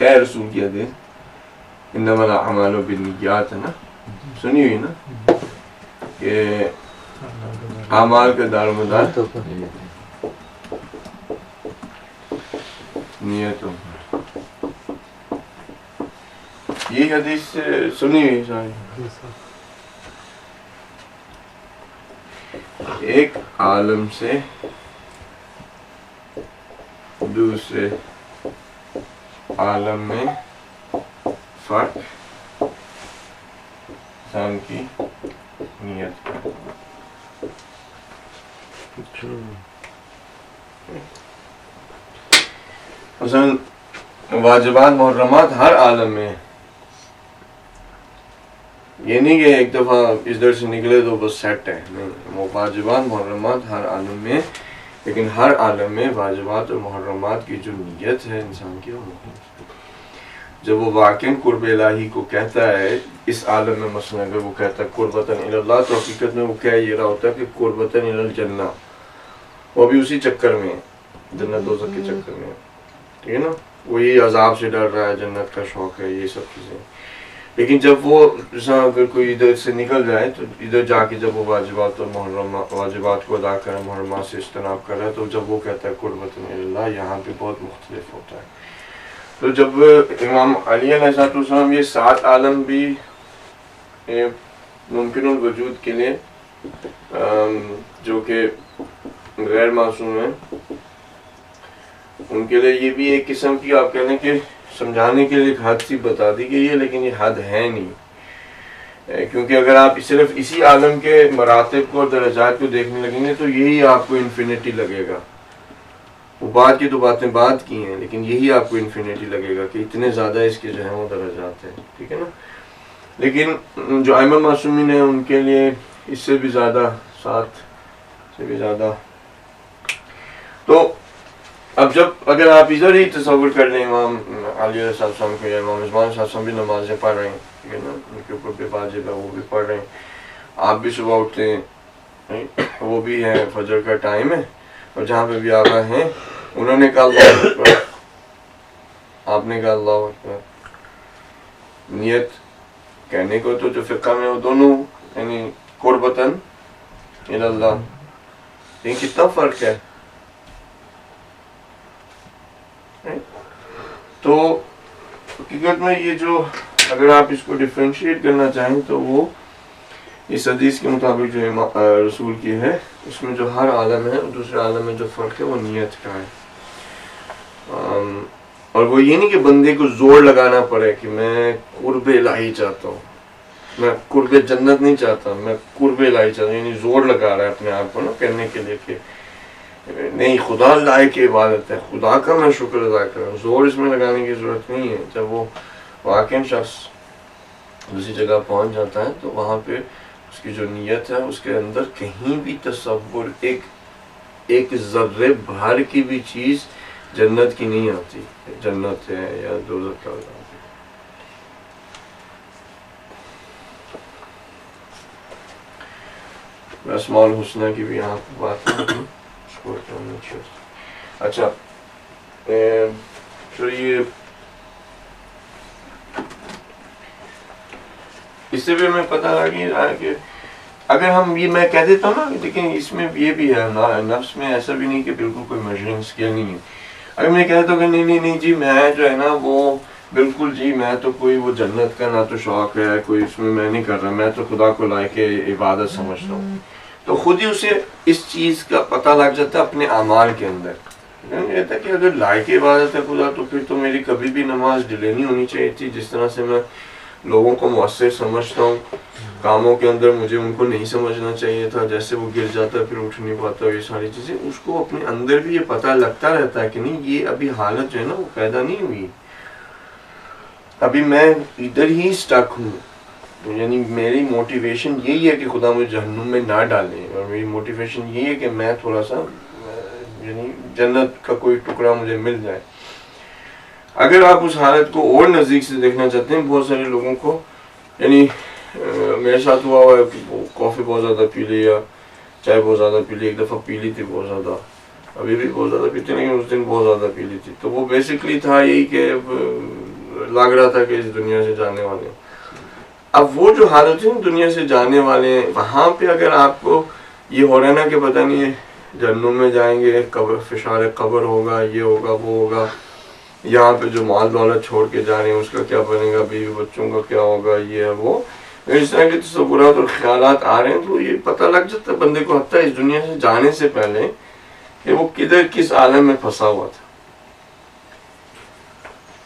اے رسول کی حدیث انما الاعمال بالنیات ہے نا، سنی ہوئی نا کہ اعمال کا دار و مدار نیتوں، یہ حدیث سنی ہوئی ساری. ایک عالم سے دوسرے عالم میں فرق انسان کی نیت کا. مثلا واجبات محرمات ہر عالم میں، یہ نہیں کہ ایک دفعہ ادھر سے نکلے تو بس سیٹ ہے، نہیں، وہ واجبات محرمات ہر عالم میں، لیکن ہر عالم میں واجبات اور محرمات کی جو نیت ہے انسان کی وہ جب وہ واقعاً قرب الہی کو کہتا ہے اس عالم میں، مثلا اگر وہ کہتا ہے قربتاً الی اللہ، تو حقیقت میں وہ کہہ یہ رہا ہوتا ہے کہ قربتاً الی الجنہ، وہ بھی اسی چکر میں جنت دوزخ کے چکر میں، ٹھیک ہے نا، وہی عذاب سے ڈر رہا ہے، جنت کا شوق ہے، یہ سب چیزیں. لیکن جب وہ اگر کوئی ادھر سے نکل جائے تو ادھر جا کے جب وہ واجبات اور محرمات، واجبات کو ادا کرے، محرمات سے اجتناب کر رہا ہے، تو جب وہ کہتا ہے قربتاً الی اللہ، یہاں پہ بہت مختلف ہوتا ہے. تو جب امام علی علیہ السلام یہ 7 عالم بھی ممکن الوجود کے لیے جو کہ غیر معصوم ہیں، ان کے لیے یہ بھی ایک قسم کی آپ کہہ لیں کہ سمجھانے کے لیے ایک حد سی بتا دی گئی ہے، لیکن یہ حد ہے نہیں، کیونکہ اگر آپ صرف اسی عالم کے مراتب کو اور درجات کو دیکھنے لگیں گے تو یہی آپ کو انفینٹی لگے گا. وہ بعد کی تو باتیں بعد کی ہیں، لیکن یہی آپ کو انفینٹی لگے گا کہ اتنے زیادہ اس کے جو ہیں وہ درجات ہیں، ٹھیک ہے نا. لیکن جو ائمہ معصومین ہیں ان کے لیے اس سے بھی زیادہ، 7 سے بھی زیادہ. تو اب جب اگر آپ ادھر ہی تصور کر لیں امام علی علیہ السلام کو یا امام عثمان علیہ السلام بھی نمازیں پڑھ رہے ہیں، ٹھیک ہے نا، ان کے اوپر بھی واجب ہے، وہ بھی پڑھ رہے ہیں، آپ بھی صبح اٹھتے ہیں، وہ بھی ہے، فجر کا ٹائم ہے، اور جہاں پہ بھی آقا ہیں انہوں نے کہا اللہ اکبر، آپ نے کہا اللہ اکبر. نیت کہنے کو تو جو فقہ میں وہ دونوں یعنی قربتاً الی اللہ، لیکن کتنا فرق ہے. تو حقیقت میں یہ جو اگر آپ اس کو ڈیفرینشیٹ کرنا چاہیں تو وہ اس حدیث کے مطابق جو رسول کی ہے، اس میں جو ہر عالم ہے اور دوسرے عالم میں جو فرق ہے وہ نیت کا ہے. اور وہ یہ نہیں کہ بندے کو زور لگانا پڑے کہ میں قرب الہی چاہتا ہوں، میں قرب جنت نہیں چاہتا، میں قرب الہی چاہتا ہوں، یعنی زور لگا رہا ہے اپنے آپ کو نا کہنے کے لیے کہ نہیں خدا لائق عبادت ہے، خدا کا میں شکر ادا کر رہا ہوں. زور اس میں لگانے کی ضرورت نہیں ہے. جب وہ واقعی شخص دوسری جگہ پہنچ جاتا ہے تو وہاں پہ اس کی جو نیت ہے اس کے اندر کہیں بھی تصور ایک ذرے بھر کی بھی چیز جنت کی نہیں آتی، جنت ہے یا دوزخ کا. اسماء الحسنہ کی بھی یہاں پہ بات ہے. اچھا تو یہ اس سے بھی ہمیں پتہ لگا کہ اگر ہم یہ میں کہہ دیتا ہوں نا، لیکن اس میں یہ بھی ہے نفس میں ایسا بھی نہیں کہ بالکل کوئی میجرنگ اسکیل نہیں ہے. اگر میں کہتا ہوں کہ نہیں جی میں جو ہے نا وہ بالکل جی میں تو کوئی وہ جنت کا نہ تو شوق ہے کوئی، اس میں نہیں کر رہا، میں تو خدا کو لائق عبادت سمجھتا ہوں، تو خود ہی اسے اس چیز کا پتہ لگ جاتا ہے اپنے اعمال کے اندر. کہتا ہے کہ اگر لائق عبادت ہے خدا تو پھر تو میری کبھی بھی نماز ڈیلے نہیں ہونی چاہیے تھی. جس طرح سے میں لوگوں کو مؤثر سمجھتا ہوں کاموں کے اندر، مجھے ان کو نہیں سمجھنا چاہیے تھا. جیسے وہ گر جاتا ہے پھر اٹھ نہیں پاتا، یہ ساری چیزیں اس کو اپنے اندر بھی یہ پتہ لگتا رہتا ہے کہ نہیں یہ ابھی حالت جو ہے نا وہ پیدا نہیں ہوئی، ابھی میں ادھر ہی اسٹک ہوں. یعنی میری موٹیویشن یہی ہے کہ خدا مجھے جہنم میں نہ ڈالے، اور میری موٹیویشن یہی ہے کہ میں تھوڑا سا یعنی جنت کا کوئی ٹکڑا مجھے مل جائے. اگر آپ اس حالت کو اور نزدیک سے دیکھنا چاہتے ہیں، بہت سارے لوگوں کو یعنی میرے ساتھ ہوا ہے کہ کافی بہت زیادہ پی لی یا چائے بہت زیادہ پی لی، ایک دفعہ پی لی تھی بہت زیادہ، ابھی بھی بہت زیادہ پیتے لیکن اس دن بہت زیادہ پی لی تھی. تو وہ بیسکلی تھا یہی کہ لگ رہا تھا کہ اس دنیا سے جانے والے ہیں. اب وہ جو حالت ہے دنیا سے جانے والے ہیں وہاں پہ اگر آپ کو یہ ہو رہا ہے نا کہ پتہ نہیں ہے جہنم میں جائیں گے, قبر فشار قبر ہوگا, یہ ہوگا وہ ہوگا, یہاں پہ جو مال دولت چھوڑ کے جا رہے ہیں اس کا کیا بنے گا, بیوی بچوں کا کیا ہوگا, یہ ہے وہ, اس طرح کے تصورات اور خیالات آ رہے ہیں, تو یہ پتہ لگ جاتا ہے بندے کو حتیٰ اس دنیا سے جانے سے پہلے کہ وہ کدھر کس عالم میں پھنسا ہوا تھا.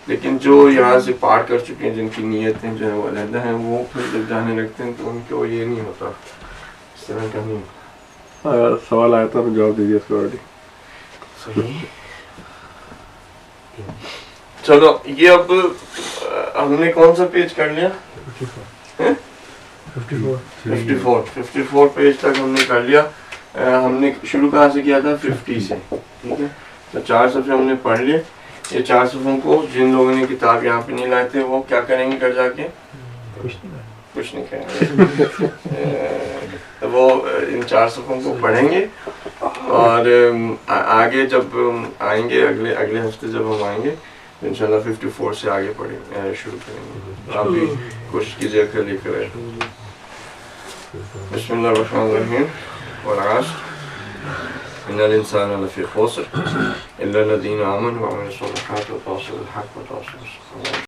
لیکن جو یہاں سے پار کر چکے ہیں, جن کی نیتیں جو ہیں وہ علیحدہ ہیں, وہ پھر جب جانے لگتے ہیں تو ان کو یہ نہیں ہوتا, اس طرح کا نہیں ہوتا. سوال آیا تھا, آپ نے جواب دے دیا اس کو آلریڈی. صحیح. چلو یہ اب ہم نے کون سا پیج کر لیا؟ 54 پیج تک ہم نے کر لیا. ہم نے شروع کہاں سے کیا تھا؟ 50 سے. ٹھیک ہے, تو 4 صفحے ہم نے پڑھ لیے. یہ 4 صفحوں کو جن لوگوں نے کتاب یہاں پہ نہیں لائے تھے وہ کیا کریں گے, کر جا کے کچھ نہیں کریں گے. وہ ان 4 صفحوں کو پڑھیں گے اور آگے جب آئیں گے اگلے ہفتے جب ہم آئیں گے انشاءاللہ 54 سے آگے شروع کریں گے. آپ بھی کوشش کیجیے کہ لے کر. بسم اللہ الرحمن الرحیم. والعصر ان الانسان لفی خسر الا الذین آمنوا وعملوا الصالحات وتواصوا بالحق وتواصوا بالصبر.